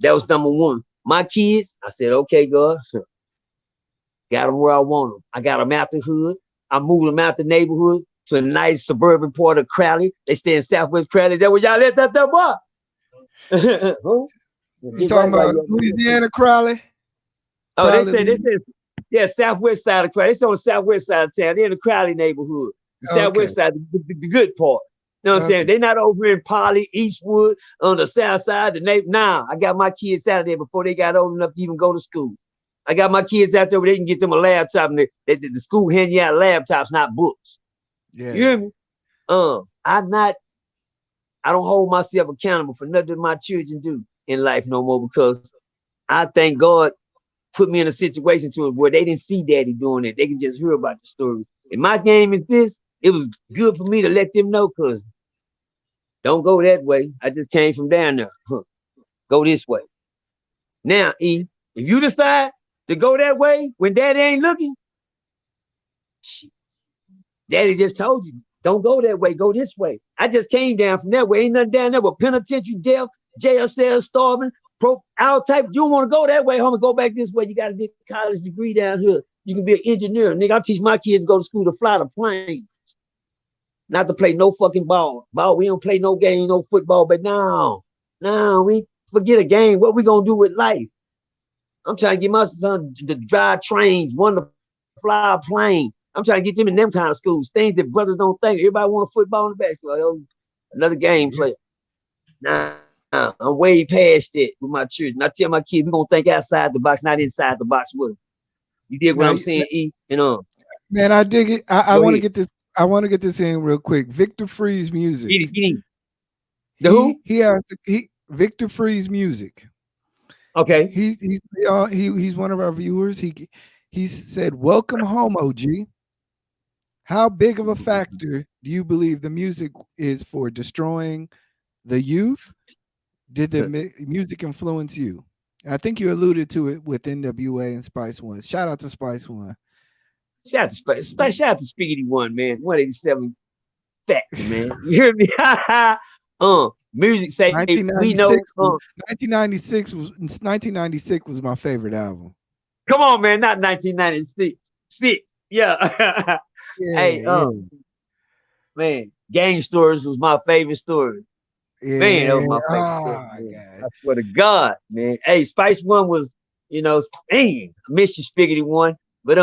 Speaker 2: That was number one. My kids, I said, okay, God, got them where I want them. I got them out the hood. I moved them out the neighborhood to a nice suburban part of Cradle. They stay in Southwest Cradle. That where y'all let that boy.
Speaker 1: You
Speaker 2: Get
Speaker 1: talking
Speaker 2: right by
Speaker 1: about
Speaker 2: your man.
Speaker 1: Louisiana, Crowley?
Speaker 2: Oh,
Speaker 1: Crowley,
Speaker 2: they said, yeah, southwest side of Cradle. It's on the southwest side of town. They're in the Crowley neighborhood. The
Speaker 1: okay,
Speaker 2: southwest side, the good part. You know what I'm saying?
Speaker 1: okay,
Speaker 2: They're not over in Poly, Eastwood, on the south side. The neighbor. Nah, I got my kids out of there before they got old enough to even go to school. I got my kids out there where they can get them a laptop, and the school hand you out laptops, not books. You
Speaker 1: yeah,
Speaker 2: hear me? I'm not. I don't hold myself accountable for nothing my children do in life no more because I thank God put me in a situation to where they didn't see daddy doing it. They can just hear about the story. And my game is this. It was good for me to let them know, cause don't go that way. I just came from down there. Huh. Go this way. Now, E, if you decide to go that way when daddy ain't looking, daddy just told you, don't go that way, go this way. I just came down from that way. Ain't nothing down there but penitentiary, jail, jail cell, starving, all type. You don't want to go that way, homie. Go back this way. You got to get a college degree down here. You can be an engineer. Nigga, I teach my kids to go to school to fly the plane, not to play no fucking ball. We don't play no game, no football. But no, we forget a game. What we gonna do with life? I'm trying to get my son to drive trains, one to fly a plane. I'm trying to get them in them kind of schools, things that brothers don't think. Everybody want football and basketball. Another game
Speaker 1: yeah.
Speaker 2: player. Nah, I'm way past that with my children. I tell my kids, we're gonna think outside the box, not inside the box with them. You dig what
Speaker 1: Now,
Speaker 2: I'm saying, E? And
Speaker 1: man, I dig it. I
Speaker 2: go
Speaker 1: want to
Speaker 2: ahead.
Speaker 1: get this. I want to get this in real quick. Victor Free's music.
Speaker 2: Get it. The who?
Speaker 1: He has he Victor Free's music.
Speaker 2: Okay.
Speaker 1: He's one of our viewers. He said, "Welcome home, OG. How big of a factor do you believe the music is for destroying the youth? Did the music influence you?" And I think you alluded to it with NWA and Spice One. Shout out to Spice One.
Speaker 2: Shout out to Speedy One, man. 187 facts, man. You hear me? Music say we know.
Speaker 1: 1996 1996 was my favorite album.
Speaker 2: Come on, man. Not 1996. Yeah. Hey,
Speaker 1: Yeah, yeah,
Speaker 2: man. Gang Stories was my favorite story. Man, that
Speaker 1: yeah.
Speaker 2: was my favorite story,
Speaker 1: Oh my
Speaker 2: man.
Speaker 1: god.
Speaker 2: I swear to God, man. Hey, Spice One was, man, I miss you, Spiggity One. But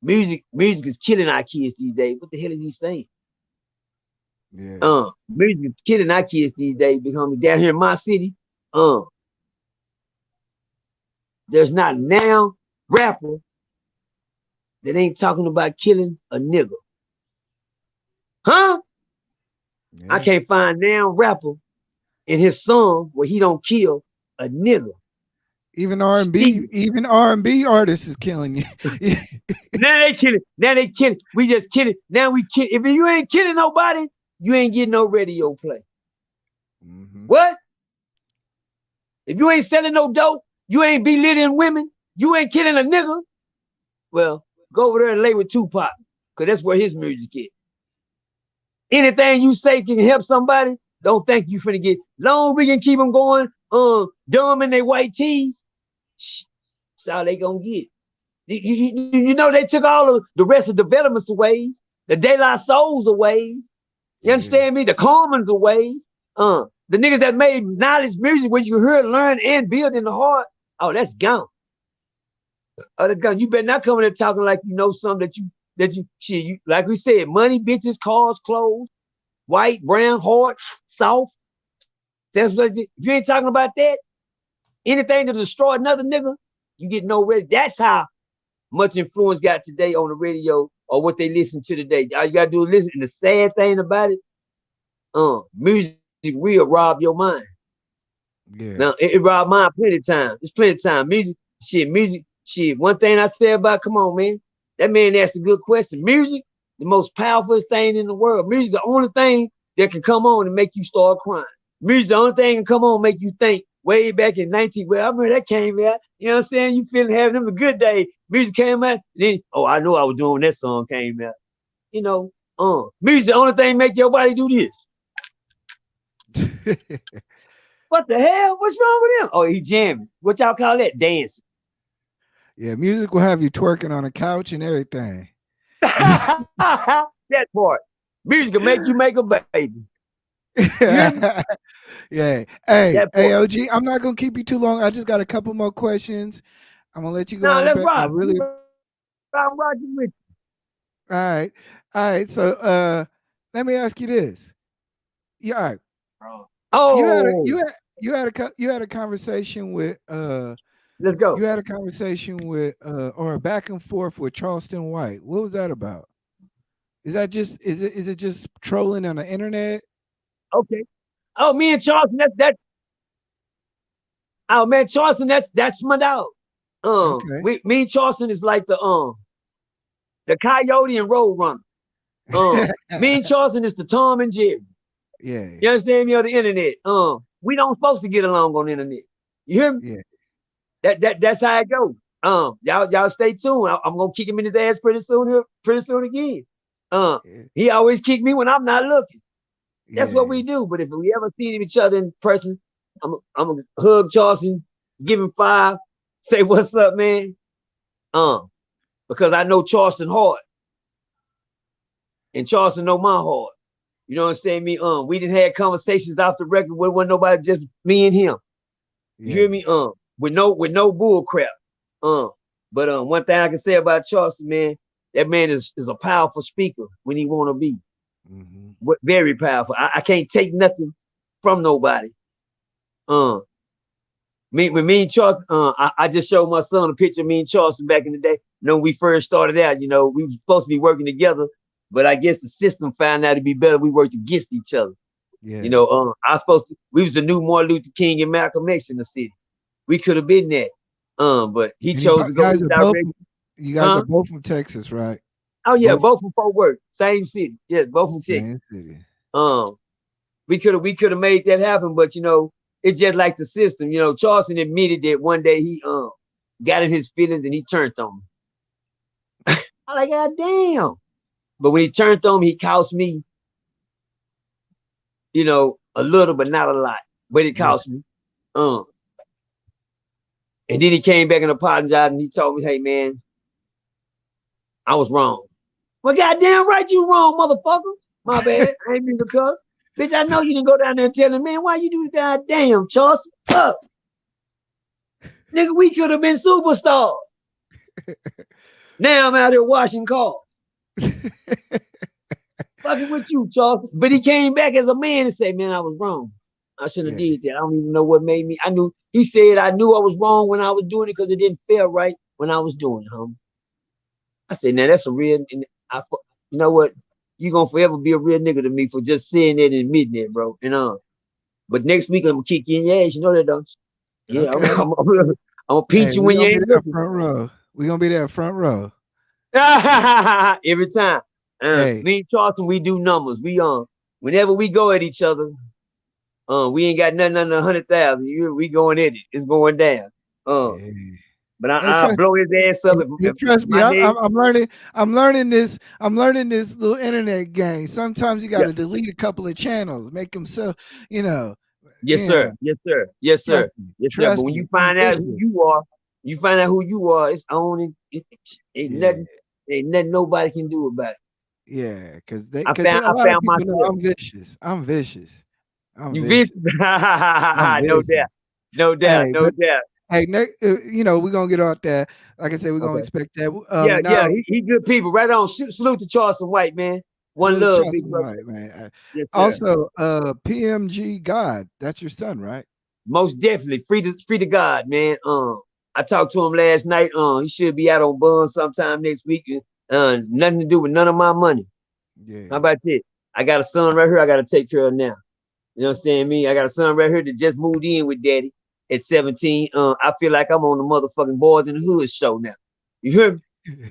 Speaker 2: music is killing our kids these days. What the hell is he saying?
Speaker 1: Yeah.
Speaker 2: Music is killing our kids these days, becoming down here in my city. There's not now rapper that ain't talking about killing a nigga. Huh? I
Speaker 1: Yeah.
Speaker 2: can't find now rapper in his song where he don't kill a nigga.
Speaker 1: Even
Speaker 2: Steve.
Speaker 1: R&B, even R&B artists is killing you.
Speaker 2: Now they killing. Now they killing. We just killing. Now we kill. If you ain't killing nobody, you ain't getting no radio play.
Speaker 1: Mm-hmm.
Speaker 2: What? If you ain't selling no dope, you ain't belittling women, you ain't killing a nigga. Well, go over there and lay with Tupac, cause that's where his music is. Anything you say can help somebody, don't think you finna get. Long we can keep them going, dumb in their white tees. That's all they gonna get. You know they took all of the rest of developments away, the De La Souls away. You understand me? The Commons away. The niggas that made knowledge music where you hear, learn, and build in the heart. Oh, that's gone. Oh, that's gone. You better not come in there talking like you know something that you shit. You like we said, money, bitches, cars, clothes, white, brown, hard, soft. That's what. If you ain't talking about that, anything to destroy another nigga, you get no ready. That's how much influence got today on the radio or what they listen to today. All you gotta do is listen. And the sad thing about it, music will rob your mind.
Speaker 1: Yeah.
Speaker 2: Now it robbed mine plenty of time. There's plenty of time. Music. One thing I said about, come on, man. That man asked a good question. Music, the most powerful thing in the world. Music, the only thing that can come on and make you start crying. Music, the only thing that can come on and make you think. Way back in 19, well, I remember that came out. You know what I'm saying? You feeling having them a good day. Music came out. Then, I know I was doing when that song came out. Music, the only thing make your body do this. What the hell? What's wrong with him? Oh, he jamming. What y'all call that? Dancing.
Speaker 1: Yeah, music will have you twerking on a couch and everything.
Speaker 2: That part. Music will make you make a baby. You hear me?
Speaker 1: Yeah. Hey,
Speaker 2: That
Speaker 1: hey,
Speaker 2: part.
Speaker 1: OG, I'm not gonna keep you too long. I just got a couple more questions. I'm gonna let you go
Speaker 2: Now
Speaker 1: on
Speaker 2: let's
Speaker 1: back. I
Speaker 2: rock.
Speaker 1: really
Speaker 2: I'm rocking with
Speaker 1: all right. All right. So let me ask you this. Yeah, all right.
Speaker 2: you.
Speaker 1: You had a
Speaker 2: Oh,
Speaker 1: you had a conversation with
Speaker 2: let's
Speaker 1: you
Speaker 2: go.
Speaker 1: had a conversation with or a back and forth with Charleston White. What was that about? Is that just is it just trolling on the internet?
Speaker 2: Okay. Oh, me and Charleston, that oh man, Charleston, that's my dog.
Speaker 1: Okay.
Speaker 2: Me and Charleston is like the coyote and road runner. Me and Charleston is the Tom and Jerry.
Speaker 1: Yeah.
Speaker 2: You understand me on the internet? We don't supposed to get along on the internet. You hear me?
Speaker 1: Yeah.
Speaker 2: That's how it goes. Y'all stay tuned. I'm gonna kick him in his ass pretty soon again. Uh,
Speaker 1: Yeah.
Speaker 2: he always kick me when I'm not looking. That's what
Speaker 1: Yeah.
Speaker 2: we do. But if we ever see each other in person, I'm gonna hug Charleston, give him five, say what's up, man. Because I know Charleston hard, and Charleston know my heart. You know what I'm saying? Me, we didn't have conversations off the record where wasn't nobody, just me and him. You hear
Speaker 1: Yeah.
Speaker 2: me? With no bull crap. Um, but one thing I can say about Charleston, man, that man is a powerful speaker when he want to be.
Speaker 1: Hmm.
Speaker 2: Very powerful. I can't take nothing from nobody. Um, when me and Charleston, I just showed my son a picture of me and Charleston back in the day. You know, when we first started out, we were supposed to be working together, but I guess the system found out to be better. We worked against each other.
Speaker 1: Yeah.
Speaker 2: I was supposed to. We was the new Martin Luther King and Malcolm X in the city. We could have been that. But he
Speaker 1: And you
Speaker 2: chose to go
Speaker 1: guys
Speaker 2: his
Speaker 1: are both
Speaker 2: direction.
Speaker 1: you guys are
Speaker 2: Huh?
Speaker 1: both from Texas, right?
Speaker 2: Oh yeah,
Speaker 1: Both
Speaker 2: both from Fort Worth, same city. Yes, both from Texas.
Speaker 1: same city.
Speaker 2: Um, we could have made that happen, but it's just like the system. Charleston admitted that one day he got in his feelings and he turned on me. I like, God damn. But when he turned on me, he cost me, a little, but not a lot. But it
Speaker 1: Yeah.
Speaker 2: cost me. Um, and then he came back and apologized and he told me, hey man, I was wrong. Well, goddamn right you wrong, motherfucker. My bad. I ain't mean to cuss. Bitch, I know you didn't go down there and tell him, man, why you do the goddamn, Charleston? Fuck. Nigga, we could have been superstars. Now I'm out here washing cars. Fucking with you, Charleston. But he came back as a man and said, man, I was wrong. I shouldn't have
Speaker 1: Yeah.
Speaker 2: did that. I don't even know what made me. He said I knew I was wrong when I was doing it because it didn't feel right when I was doing it, homie. I said, now that's a real, and you know what? You gonna forever be a real nigga to me for just saying that and admitting it, bro. But next week I'm gonna kick you in your ass. You know that, don't you? Yeah,
Speaker 1: Okay.
Speaker 2: I'm gonna pinch
Speaker 1: Hey,
Speaker 2: you
Speaker 1: we're
Speaker 2: when you
Speaker 1: gonna be
Speaker 2: ain't
Speaker 1: there
Speaker 2: looking.
Speaker 1: front row. We're gonna be there front row.
Speaker 2: Every time.
Speaker 1: Hey,
Speaker 2: Me and Charleston, we do numbers. Whenever we go at each other, we ain't got nothing under 100,000. We going in it. It's going down.
Speaker 1: yeah.
Speaker 2: But
Speaker 1: Hey,
Speaker 2: I'll
Speaker 1: trust
Speaker 2: blow his ass up if
Speaker 1: trust me.
Speaker 2: my name.
Speaker 1: I'm learning this. I'm learning this little internet game. Sometimes you got
Speaker 2: Yeah.
Speaker 1: to delete a couple of channels, make them so you know.
Speaker 2: Yes,
Speaker 1: Yeah,
Speaker 2: sir. Yes, sir. Yes,
Speaker 1: trust
Speaker 2: sir.
Speaker 1: me.
Speaker 2: Yes, sir. But
Speaker 1: Trust
Speaker 2: when
Speaker 1: me.
Speaker 2: you
Speaker 1: I'm
Speaker 2: find out who
Speaker 1: vicious.
Speaker 2: you are, it's on. Ain't
Speaker 1: Yeah,
Speaker 2: nothing. Ain't nothing nobody can do about it.
Speaker 1: yeah.
Speaker 2: I
Speaker 1: Because
Speaker 2: found.
Speaker 1: a
Speaker 2: I
Speaker 1: lot of
Speaker 2: found
Speaker 1: people know
Speaker 2: myself.
Speaker 1: I'm vicious. I'm vicious. I'm
Speaker 2: You vicious?
Speaker 1: vicious. I'm
Speaker 2: No doubt.
Speaker 1: vicious.
Speaker 2: No doubt.
Speaker 1: Hey,
Speaker 2: No
Speaker 1: but
Speaker 2: doubt.
Speaker 1: hey, we're gonna get out there. Like I said, we're gonna
Speaker 2: Okay.
Speaker 1: expect that.
Speaker 2: Yeah, yeah.
Speaker 1: Now
Speaker 2: He good people. Right on. Salute to Charleston White, man. One
Speaker 1: salute to
Speaker 2: love, big
Speaker 1: Charleston
Speaker 2: brother.
Speaker 1: White, man.
Speaker 2: Yes, sir.
Speaker 1: Also, PMG God, that's your son, right?
Speaker 2: Most definitely. Free to God, man. I talked to him last night. He should be out on bond sometime next week. Nothing to do with none of my money. How
Speaker 1: Yeah.
Speaker 2: about this? I got a son right here. I got to take care of now. You understand me? I got a son right here that just moved in with daddy at 17. I feel like I'm on the motherfucking Boys in the Hood show now. You hear me?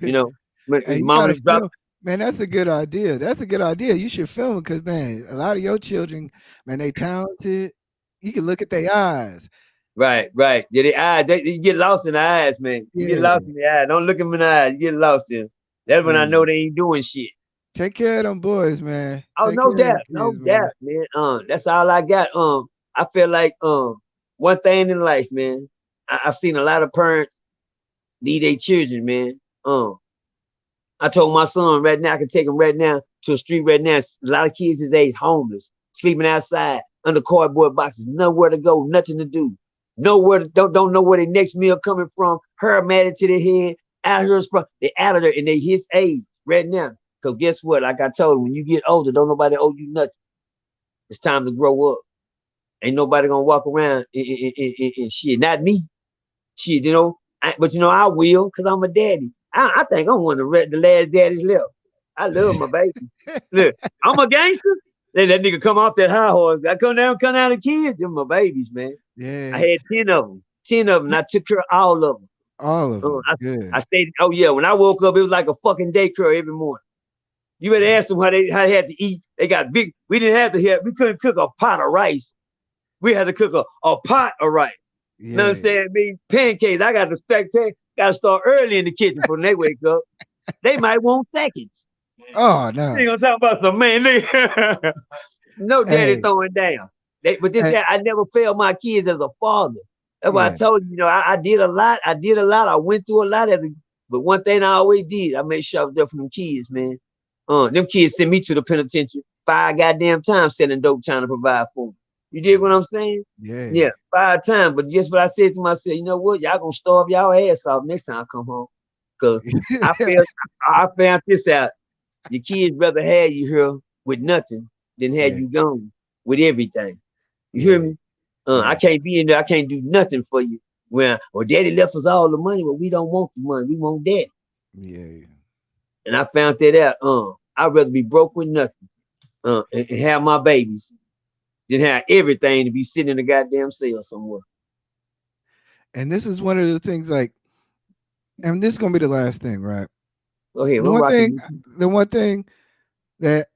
Speaker 2: You know, when
Speaker 1: Hey,
Speaker 2: his
Speaker 1: you
Speaker 2: mama
Speaker 1: gotta
Speaker 2: done dropped.
Speaker 1: film. Man, that's a good idea. That's a good idea. You should film because man, a lot of your children, man, they talented. You can look at their eyes.
Speaker 2: Right, right. Yeah, the eyes, you get lost in the eyes, man. You get
Speaker 1: Yeah,
Speaker 2: lost in the eyes. Don't look them in the eyes. You get lost in. That's when I know
Speaker 1: man.
Speaker 2: they ain't doing shit.
Speaker 1: Take care of them boys, man.
Speaker 2: Oh,
Speaker 1: Take care
Speaker 2: no
Speaker 1: of them
Speaker 2: doubt, no
Speaker 1: kids, man.
Speaker 2: doubt, man. That's all I got. I feel like one thing in life, man. I've seen a lot of parents lead their children, man. I told my son right now, I can take him right now to a street right now. A lot of kids his age homeless. sleeping outside under cardboard boxes, nowhere to go, nothing to do, nowhere to, don't know where their next meal coming from. Her mad to their head, out here from they out of there, and they his age right now. Cause guess what? Like I told them, when you get older, don't nobody owe you nothing. It's time to grow up. Ain't nobody gonna walk around and shit. Not me. Shit, but I will, cause I'm a daddy. I think I'm one of the last daddies left. I love my baby. Look, I'm a gangster. Let that nigga come off that high horse. I come down the kids. Them my babies, man. I
Speaker 1: Yeah.
Speaker 2: had 10 of them. 10 of them. I took care of all of them.
Speaker 1: All of them. Good.
Speaker 2: I stayed. Oh yeah. When I woke up, it was like a fucking daycare every morning. You better ask them how they had to eat. They got big. We didn't have to have. We couldn't cook a pot of rice. We had to cook a pot of rice. You know what I'm saying? Me pancakes. I got to stack pancakes. Got to start early in the kitchen before they wake up. They might want seconds.
Speaker 1: Oh no.
Speaker 2: You gonna talk about some man? No daddy
Speaker 1: Hey.
Speaker 2: throwing down.
Speaker 1: Hey.
Speaker 2: I never failed my kids as a father. That's why I
Speaker 1: Yeah.
Speaker 2: told you. I did a lot. I went through a lot but one thing I always did, I made sure I was there for them kids, man. Them kids sent me to the penitentiary 5 goddamn times selling dope, trying to provide for them. You dig what I'm saying?
Speaker 1: Yeah.
Speaker 2: Yeah, 5 times. But just what I said to myself, you know what? Y'all gonna starve y'all ass off next time I come home. Cause I found this out. Your kids rather have you here with nothing than have
Speaker 1: Yeah.
Speaker 2: you gone with everything. You hear
Speaker 1: Yeah.
Speaker 2: me? I
Speaker 1: Yeah.
Speaker 2: can't be in there. I can't do nothing for you. Well, daddy left us all the money, but we don't want the money. We want daddy.
Speaker 1: Yeah.
Speaker 2: And I found that out. I'd rather be broke with nothing and have my babies than have everything to be sitting in a goddamn cell somewhere.
Speaker 1: And this is one of the things like, and this is gonna be the last thing, right?
Speaker 2: Go ahead.
Speaker 1: The
Speaker 2: We're
Speaker 1: one thing,
Speaker 2: rocking.
Speaker 1: the one thing that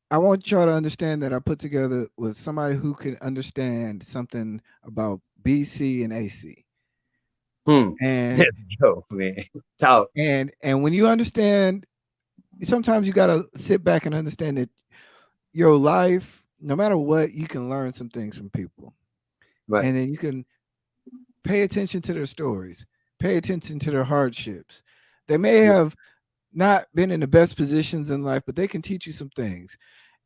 Speaker 1: I want y'all to understand that I put together was somebody who could understand something about BC and AC. And
Speaker 2: Let's go, man. Talk.
Speaker 1: and when you understand, sometimes you gotta sit back and understand that your life, no matter what, you can learn some things from people.
Speaker 2: Right.
Speaker 1: And then you can pay attention to their stories, pay attention to their hardships. They may
Speaker 2: Yeah.
Speaker 1: have not been in the best positions in life, but they can teach you some things.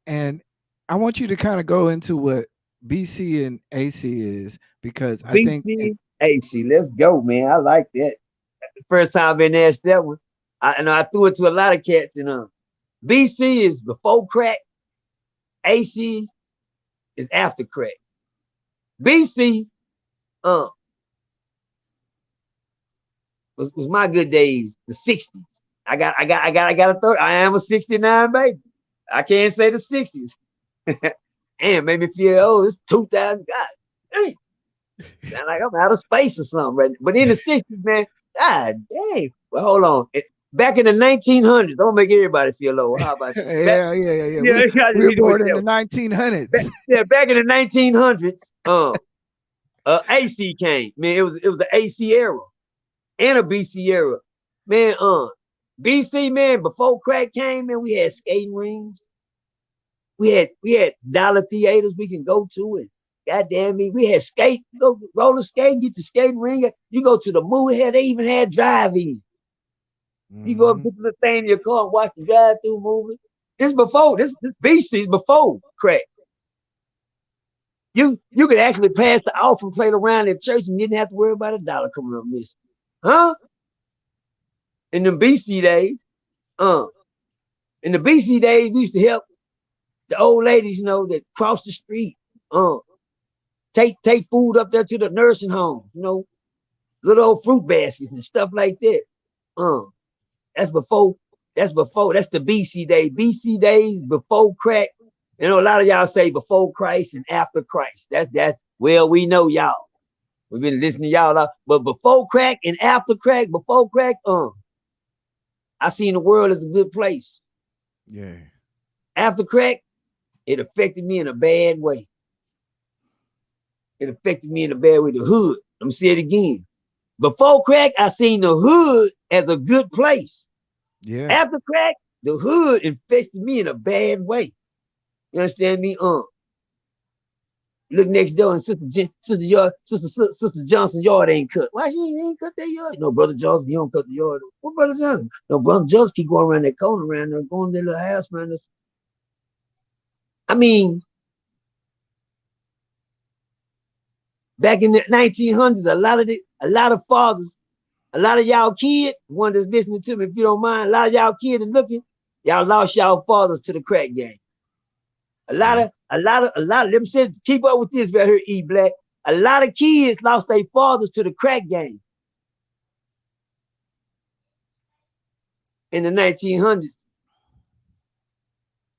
Speaker 1: And I want you to kind of go into what BC and AC is, because I think
Speaker 2: BC, AC. Let's go, man. I like that. The first time I've been asked that one. I know I threw it to a lot of cats, BC is before crack, AC is after crack. BC was my good days, the 60s. I got a third. I am a 69 baby. I can't say the 60s. And made me feel, oh, it's 2000. God, dang. Sound like I'm out of space or something, right? But in the 60s, man, God dang. Well, hold on. Back in the 1900s, don't make everybody feel low. How about that?
Speaker 1: yeah.
Speaker 2: Yeah, I
Speaker 1: We
Speaker 2: just
Speaker 1: were
Speaker 2: need to
Speaker 1: born
Speaker 2: put
Speaker 1: in the
Speaker 2: that.
Speaker 1: 1900s.
Speaker 2: Back in the 1900s, AC came. Man, it was the AC era and a BC era. Man, BC, man, before crack came, man, we had skating rings. We had dollar theaters we can go to, and goddamn me, we had go roller skate, get the skating ring. You go to the movie, they even had drive-in. You go and
Speaker 1: Mhm.
Speaker 2: put the thing in your car and watch the drive-through movie. This BC is before crack. You could actually pass the offering plate around at church and you didn't have to worry about a dollar coming up missing. Huh? In the BC days, uh, in the BC days, we used to help the old ladies, that cross the street, uh, take food up there to the nursing home, little old fruit baskets and stuff like that. Uh, that's before. That's the BC days. BC days before crack. A lot of y'all say before Christ and after Christ. That's well, we know y'all. We've been listening to y'all out. But before crack and after crack, before crack, I seen the world as a good place.
Speaker 1: Yeah.
Speaker 2: After crack, it affected me in a bad way. It affected me in a bad way. The hood. Let me say it again. Before crack, I seen the hood as a good place.
Speaker 1: Yeah.
Speaker 2: After crack, the hood infected me in a bad way. You understand me? Look next door and Sister Johnson yard ain't cut. Why she ain't cut that yard? No, Brother Johnson, you don't cut the yard. What Brother Johnson? No, Brother Johnson keep going around that corner around there, going to that little house around this. I mean, back in the 1900s, a lot of fathers, a lot of y'all kids, one that's listening to me, if you don't mind, a lot of y'all kids are looking, y'all lost y'all fathers to the crack game.
Speaker 1: Yeah.
Speaker 2: Let me say, keep up with this right here, eBlack. A lot of kids lost their fathers to the crack game in the 1900s.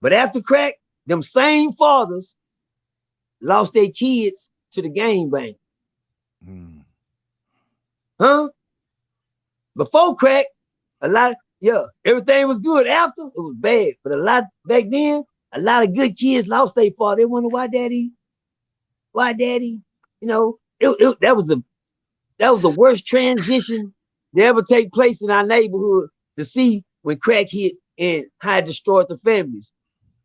Speaker 2: But after crack, them same fathers lost their kids to the game bang.
Speaker 1: Mm.
Speaker 2: Huh? Before crack, a lot, yeah, everything was good. After, it was bad. But a lot back then, a lot of good kids lost their father. They wonder why daddy, you know, that was the worst transition to ever take place in our neighborhood to see when crack hit and how it destroyed the families.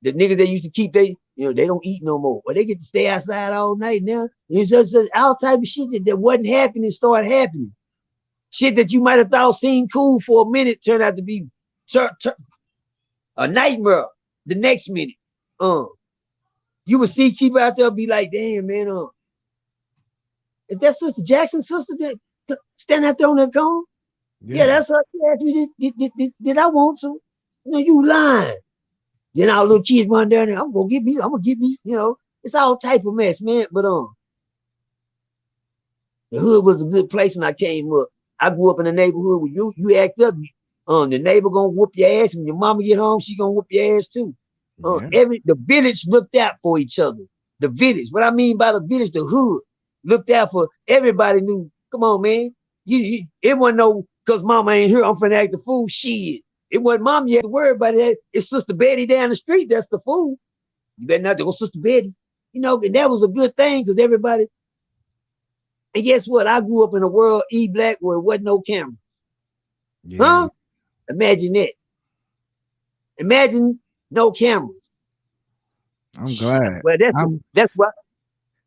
Speaker 2: The niggas that used to keep they, they don't eat no more. Or they get to stay outside all night now. It's just all type of shit that wasn't happening started happening. Shit that you might have thought seemed cool for a minute turned out to be a nightmare the next minute. You would see people out there be like, damn, man, is that Sister Jackson's sister that standing out there on that cone? Yeah,
Speaker 1: Yeah.
Speaker 2: that's her. She asked me, did I want some? You lying. Then our little kids run down there, I'm gonna get me, it's all type of mess, man. But the hood was a good place when I came up. I grew up in a neighborhood where you act up, the neighbor gonna whoop your ass. When your mama get home, she gonna whoop your ass too.
Speaker 1: Yeah.
Speaker 2: The village looked out for each other. The village, what I mean by the village, the hood looked out for everybody. Knew, come on, man. It wasn't no because mama ain't here. I'm finna act the fool. Shit, it wasn't mom. You had to worry about that. It's Sister Betty down the street. That's the fool. You better not go, Sister Betty. And that was a good thing because everybody. And guess what? I grew up in a world eBlack where it wasn't no camera.
Speaker 1: Yeah.
Speaker 2: Huh? Imagine that. Imagine no cameras.
Speaker 1: I'm glad.
Speaker 2: Well,
Speaker 1: I'm
Speaker 2: that's what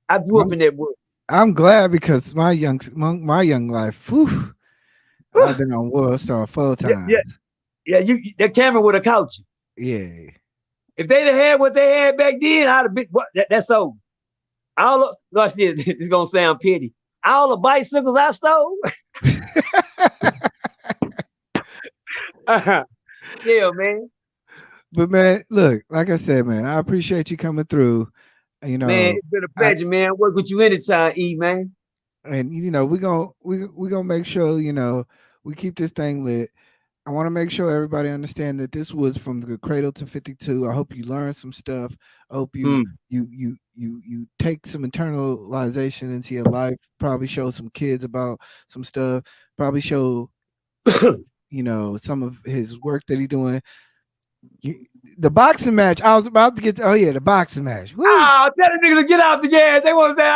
Speaker 2: I grew up
Speaker 1: I'm
Speaker 2: in that world.
Speaker 1: I'm glad because my young life, whew, I've been on World Star 4 times.
Speaker 2: Yeah, yeah. That camera would have caught you.
Speaker 1: Yeah.
Speaker 2: If they'd have had what they had back then, I'd have been. That's over. Watch this. It's gonna sound petty. All the bicycles I stole. Yeah, man.
Speaker 1: But man, look, like I said, man, I appreciate you coming through. You
Speaker 2: Man,
Speaker 1: know,
Speaker 2: it's been a
Speaker 1: I
Speaker 2: pleasure, man. Work with you anytime, E, man.
Speaker 1: and we gonna make sure we keep this thing lit. I want to make sure everybody understand that this was from the cradle to 52. I hope you learned some stuff. I hope
Speaker 2: Mm.
Speaker 1: you take some internalization into your life. Probably show some kids about some stuff. Probably show some of his work that he's doing. You, the boxing match. I was about to get to. Oh yeah, the boxing match. Woo!
Speaker 2: Tell the niggas to get out the gas. They want to say,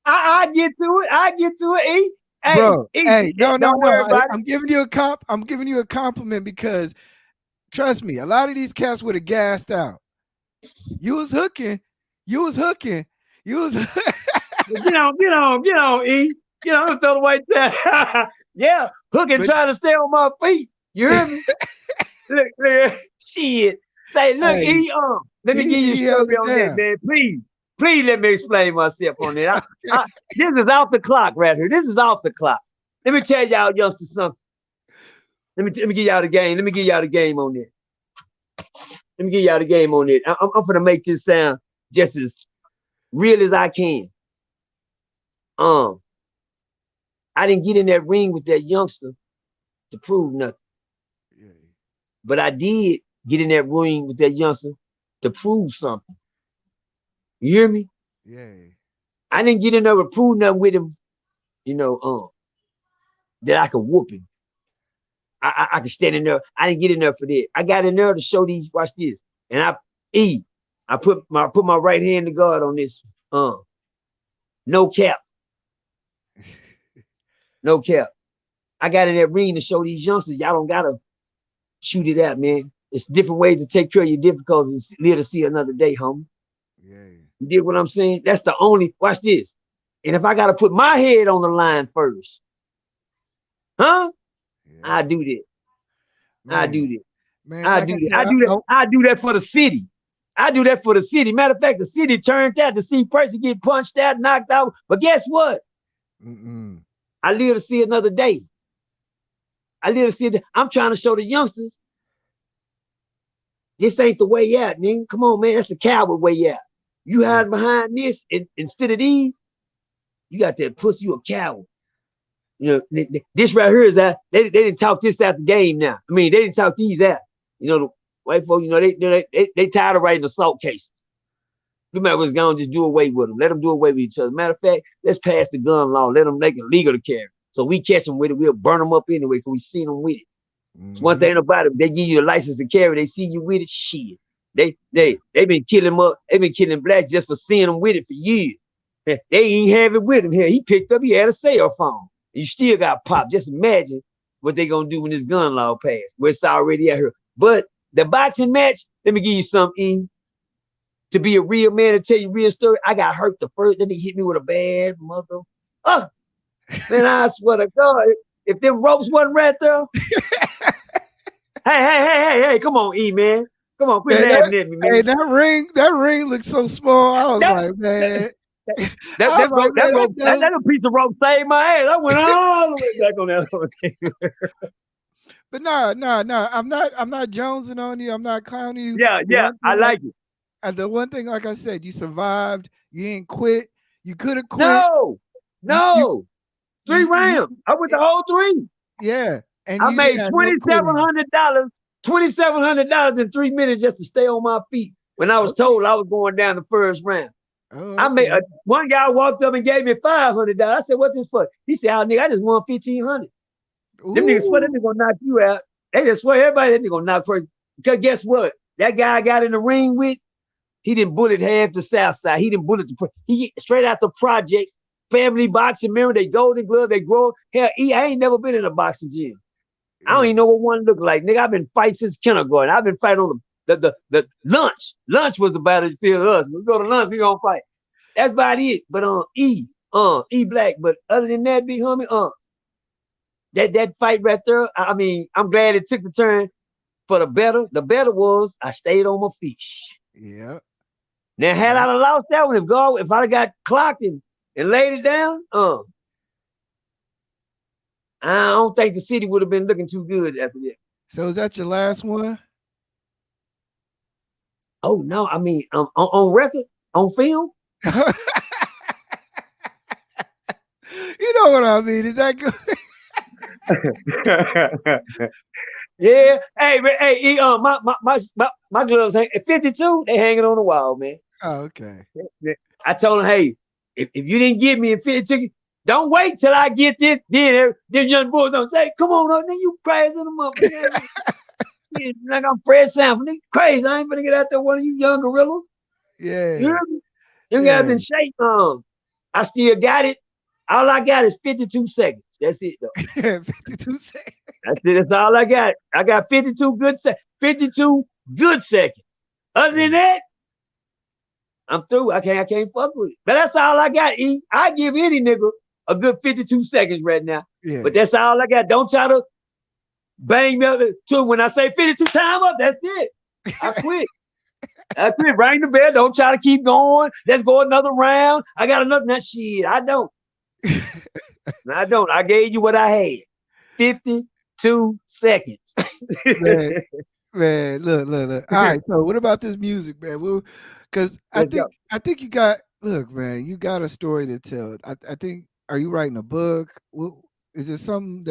Speaker 2: I get to it. I get to it. E. Hey,
Speaker 1: Bro,
Speaker 2: E,
Speaker 1: hey, no, no,
Speaker 2: don't
Speaker 1: no.
Speaker 2: worry about it.
Speaker 1: I'm giving you a I'm giving you a compliment because trust me, a lot of these cats would have gassed out. You was hooking. You was hooking. You was.
Speaker 2: Get on, E. Don't throw the white down. Yeah, hooking
Speaker 1: But
Speaker 2: trying to stay on my feet. You hear me? Look, shit. Say, look,
Speaker 1: hey,
Speaker 2: E, let me give you a
Speaker 1: he held
Speaker 2: story
Speaker 1: it
Speaker 2: on that,
Speaker 1: down.
Speaker 2: man. Please let me explain myself on that. This is off the clock right here. This is off the clock. Let me tell y'all youngsters something. Let me give y'all the game. Let me give y'all the game on that. Let me give y'all the game on it. I'm gonna make this sound just as real as I can. Um, I didn't get in that ring with that youngster to prove nothing,
Speaker 1: Yeah,
Speaker 2: but I did get in that ring with that youngster to prove something. You hear me?
Speaker 1: yeah,
Speaker 2: I didn't get in there to prove nothing with him, you know, that I could whoop him. I could stand in there. I didn't get in there for that. I got in there to show these. Watch this, and I put my right hand to God on this. No cap, no cap. I got in that ring to show these youngsters, y'all don't gotta shoot it out, man. It's different ways to take care of your difficulties and live to see another day, homie.
Speaker 1: yeah,
Speaker 2: You get what I'm saying? That's the only. Watch this. And if I gotta put my head on the line first, huh?
Speaker 1: yeah.
Speaker 2: I do that. I do
Speaker 1: Man,
Speaker 2: that.
Speaker 1: man,
Speaker 2: I
Speaker 1: like
Speaker 2: do
Speaker 1: I
Speaker 2: that.
Speaker 1: said,
Speaker 2: I do that. I do that for the city. I do that for the city. Matter of fact, the city turned out to see Percy get punched out, knocked out. But guess what? I live to see another day. I live to see. I'm trying to show the youngsters this ain't the way out, nigga. Come on, man. That's the coward way out. You hiding behind this instead of these. You got that pussy. You a coward. You know, this right here is that they didn't talk this out the game now. I mean, they didn't talk these out. You know, the white folks, you know, they tired of writing assault cases. You might as well just do away with them. Let them do away with each other. Matter of fact, let's pass the gun law. Let them make it legal to carry. So we catch them with it. We'll burn them up anyway because we see them with it. It's one thing about it. They give you the license to carry. They see you with it. Shit. They been killing up. They been killing blacks just for seeing them with it for years. They ain't have it with him here. He picked up. He had a cell phone. You still got popped. Just imagine what they gonna do when this gun law passed. Where it's already out here. But the boxing match. Let me give you something. To be a real man and tell you real story. I got hurt the first. Then he hit me with a bad mother. Oh, man, I swear to God, if them ropes wasn't right there. Hey, come on, E, man. Come on, quit laughing at me, man.
Speaker 1: Hey, that ring looks so small. I was like, man.
Speaker 2: That little piece of rope saved my ass. I went all the way back on that.
Speaker 1: But no. I'm not jonesing on you. I'm not clowning you.
Speaker 2: Yeah, I like it.
Speaker 1: And the one thing, like I said, you survived. You didn't quit. You could have quit.
Speaker 2: No. 3 rounds. I went the whole 3.
Speaker 1: Yeah. And
Speaker 2: I made $2,700. $2,700 in 3 minutes just to stay on my feet when I was told I was going down the first round. I made one guy walked up and gave me $500. I said, "What this for?" He said, "Oh, nigga, I just won $1,500." Them niggas swear that nigga gonna knock you out. They just swear everybody that nigga gonna knock first. Because guess what? That guy I got in the ring with, he didn't bullet half the South Side. He didn't bullet he straight out the projects. Family boxing, remember they Golden Glove, they grow. Hell, I ain't never been in a boxing gym. I don't even know what one look like. Nigga, I've been fighting since kindergarten. I've been fighting on the lunch. Lunch was the battlefield of us. We go to lunch, we gonna fight. That's about it. But eBlack. But other than that, big homie, that fight right there, I mean, I'm glad it took the turn for the better. The better was I stayed on my feet.
Speaker 1: Yeah.
Speaker 2: Now, had I lost that one, if I'd have got clocked and laid it down, I don't think the city would have been looking too good after that.
Speaker 1: So is that your last one?
Speaker 2: Oh no, I mean on record, on film.
Speaker 1: You know what I mean? Is that good?
Speaker 2: Yeah. Hey, my gloves hang at 52. They hanging on the wall, man.
Speaker 1: Oh, okay.
Speaker 2: I told him, hey, if you didn't get me in 52, don't wait till I get this. Then young boys don't say, "Come on, then you crazy in the motherfucker." Like I'm Fred Sanford, nigga, crazy. I ain't gonna get out there one of you young gorillas.
Speaker 1: Yeah.
Speaker 2: You hear me? You guys in shape. I still got it. All I got is 52 seconds. That's it, though.
Speaker 1: 52 seconds.
Speaker 2: That's it. That's all I got. I got 52 good seconds. 52 good seconds. Other than that, I'm through. I can't fuck with it. But that's all I got. I give any nigga a good 52 seconds right now.
Speaker 1: Yeah.
Speaker 2: But that's all I got. Don't try to bang me up to when I say 52 time up. That's it. I quit. Ring the bell. Don't try to keep going. Let's go another round. I got another that shit. I don't. I gave you what I had. 52 seconds.
Speaker 1: Man, look. All right. So what about this music, man? Because I think you got man, you got a story to tell. I think, are you writing a book? Is there something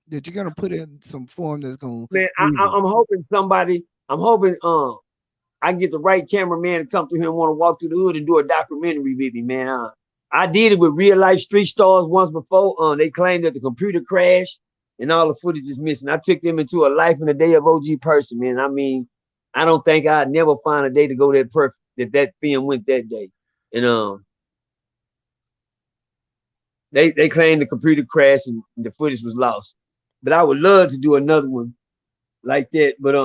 Speaker 1: that you're gonna put in some form that's gonna?
Speaker 2: Man, I'm hoping I can get the right cameraman to come through here and want to walk through the hood and do a documentary with me, man. I did it with real life street stars once before. They claimed that the computer crashed and all the footage is missing. I took them into a life in a day of OG Percy, man. I mean, I don't think I'd never find a day to go that perfect that film went that day. And they claimed the computer crashed and the footage was lost. But I would love to do another one like that. But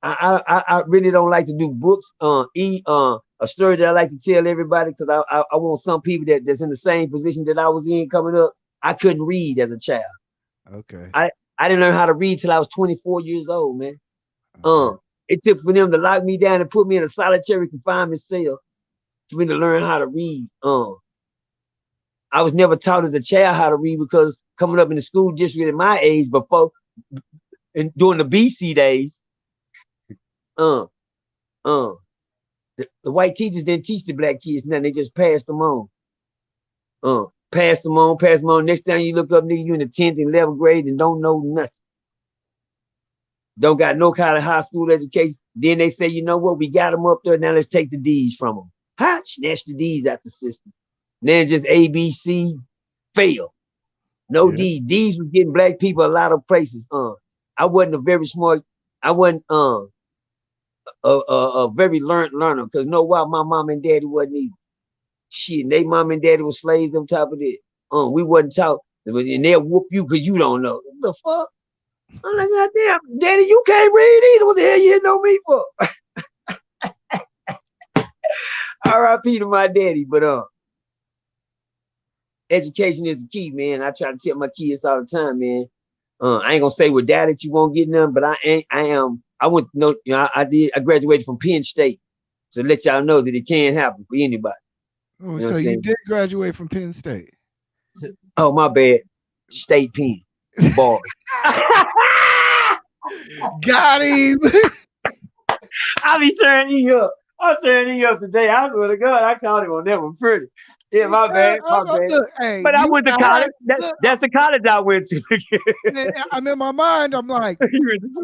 Speaker 2: I really don't like to do books. A story that I like to tell everybody because I want some people that's in the same position that I was in coming up. I couldn't read as a child.
Speaker 1: Okay.
Speaker 2: I didn't learn how to read till I was 24 years old, man. Okay. It took for them to lock me down and put me in a solitary confinement cell for me to learn how to read. I was never taught as a child how to read because coming up in the school district at my age before and during the BC days, uh, uh, the white teachers didn't teach the black kids nothing. They just passed them on. Pass them on, pass them on. Next time you look up, nigga, you in the 10th and 11th grade and don't know nothing. Don't got no kind of high school education. Then they say, you know what? We got them up there. Now let's take the D's from them. Ha! Snatch the D's out the system. Then just A, B, C, fail. No D's. D's was getting black people a lot of places. I wasn't a very smart. I wasn't a very learned learner because know why my mom and daddy wasn't either. Shit, they mom and daddy was slaves on top of it. We wasn't taught, and they'll whoop you because you don't know. What the fuck? I'm like, goddamn, daddy, you can't read either. What the hell you hitting on me for? R.I.P. to my daddy, but education is the key, man. I try to tell my kids all the time, man. I ain't gonna say without it you won't get none, but I went to know, you know, I graduated from Penn State. So let y'all know that it can happen for anybody.
Speaker 1: Oh, you know so you did graduate from Penn State.
Speaker 2: Oh, my bad. State Penn. Bars.
Speaker 1: Got him.
Speaker 2: I'll be turning you up. I'm turning you up today. I swear to God, I called him on that one pretty. Yeah, my bad. My bad.
Speaker 1: Look, hey,
Speaker 2: but I went to college. That's the college I went to.
Speaker 1: I'm in my mind. I'm like,
Speaker 2: I'm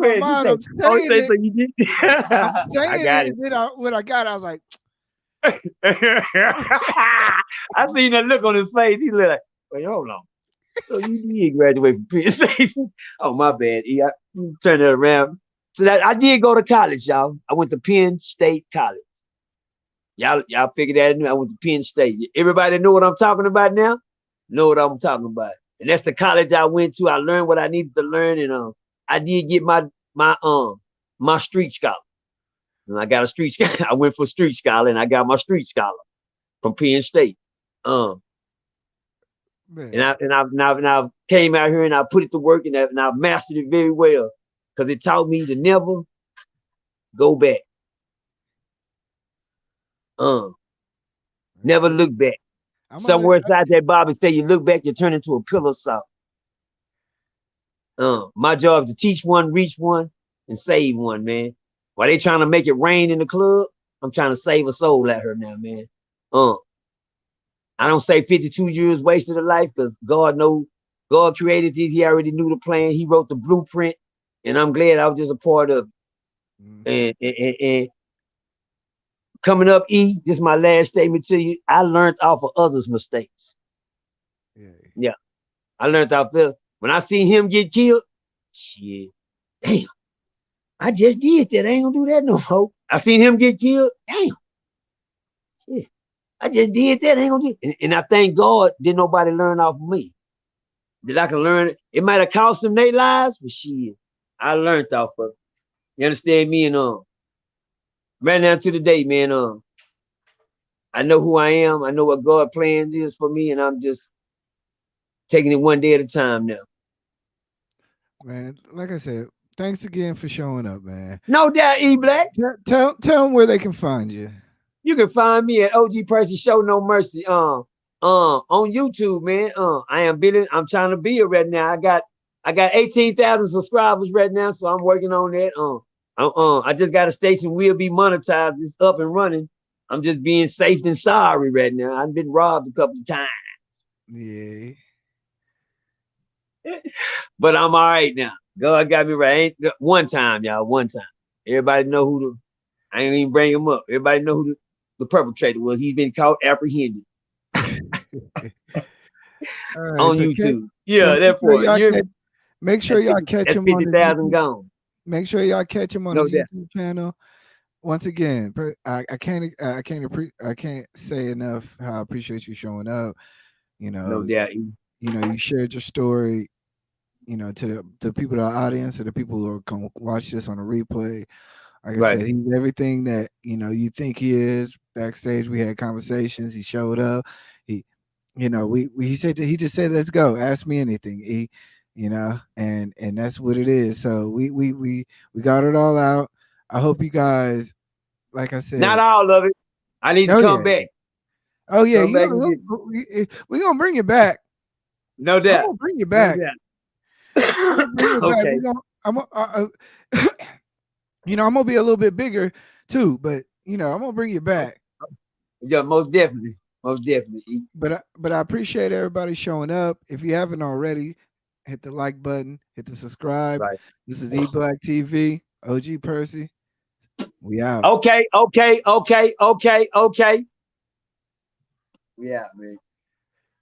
Speaker 2: saying
Speaker 1: I'm saying it. Then when I got it, I was like,
Speaker 2: I seen that look on his face. He looked like, wait, hold on. So you did graduate from Penn State? Oh, my bad. Yeah, turn it around. So that I did go to college, y'all. I went to Penn State College. Y'all figured that out. I went to Penn State. Everybody know what I'm talking about now? Know what I'm talking about. And that's the college I went to. I learned what I needed to learn, and I did get my street scholar. And I got a street scholar. I went for street scholar, and I got my street scholar from Penn State. And I came out here and I put it to work, and I mastered it very well because it taught me to never go back. Never look back. Somewhere inside that Bible say you look back, you turn into a pillar of salt. My job is to teach one, reach one, and save one, man. While they trying to make it rain in the club, I'm trying to save a soul out here now, man. I don't say 52 years wasted of life because God knows, God created these. He already knew the plan. He wrote the blueprint, and I'm glad I was just a part of it. And coming up, this is my last statement to you. I learned off of others' mistakes. Yeah. I learned off there. When I seen him get killed, shit, damn. I just did that. I ain't gonna do that no more. I seen him get killed, damn. Shit. I just did that. I ain't gonna do it. And I thank God didn't nobody learn off of me. That I can learn it. It might have cost them their lives, but shit, I learned off of it. You understand me? And right now to the day, man, I know who I am. I know what God planned is for me, and I'm just taking it one day at a time now.
Speaker 1: Man, like I said, thanks again for showing up, man.
Speaker 2: No doubt, eBlack.
Speaker 1: Tell them where they can find you.
Speaker 2: You can find me at OG Percy Show No Mercy. On YouTube, man. I'm trying to build right now. I got 18,000 subscribers right now, so I'm working on that. I just got a station will be monetized. It's up and running. I'm just being safe and sorry right now. I've been robbed a couple of times.
Speaker 1: Yeah.
Speaker 2: But I'm all right now. God got me right. One time, y'all. One time. Everybody know who I ain't even bring him up. Everybody know who the perpetrator was. He's been caught, apprehended. Right, on YouTube. Yeah, therefore.
Speaker 1: Make sure y'all catch him on
Speaker 2: 50,000 gone.
Speaker 1: Make sure y'all catch him on his YouTube channel. Once again, I can't say enough how I appreciate you showing up. You know,
Speaker 2: no doubt.
Speaker 1: You shared your story, to the people, the audience, to the people who are going to watch this on a replay. Like I said, he's everything that you think he is. Backstage, we had conversations. He showed up. He just said, "Let's go. Ask me anything." And that's what it is. So we got it all out. I hope you guys, like I
Speaker 2: Not
Speaker 1: said,
Speaker 2: all of it. I need to
Speaker 1: oh
Speaker 2: come
Speaker 1: yeah,
Speaker 2: back.
Speaker 1: oh yeah,
Speaker 2: Come back and get
Speaker 1: we gonna bring you back.
Speaker 2: no
Speaker 1: I'm
Speaker 2: doubt.
Speaker 1: gonna bring you
Speaker 2: No
Speaker 1: back. I'm
Speaker 2: doubt.
Speaker 1: gonna bring you back.
Speaker 2: Okay.
Speaker 1: We gonna, I'm gonna be a little bit bigger too, but I'm gonna bring you back.
Speaker 2: Yeah, most definitely. Most definitely.
Speaker 1: But I appreciate everybody showing up. If you haven't already, hit the like button, hit the subscribe.
Speaker 2: Right.
Speaker 1: This is eBlack TV, OG Percy. We out.
Speaker 2: Okay. We out, man.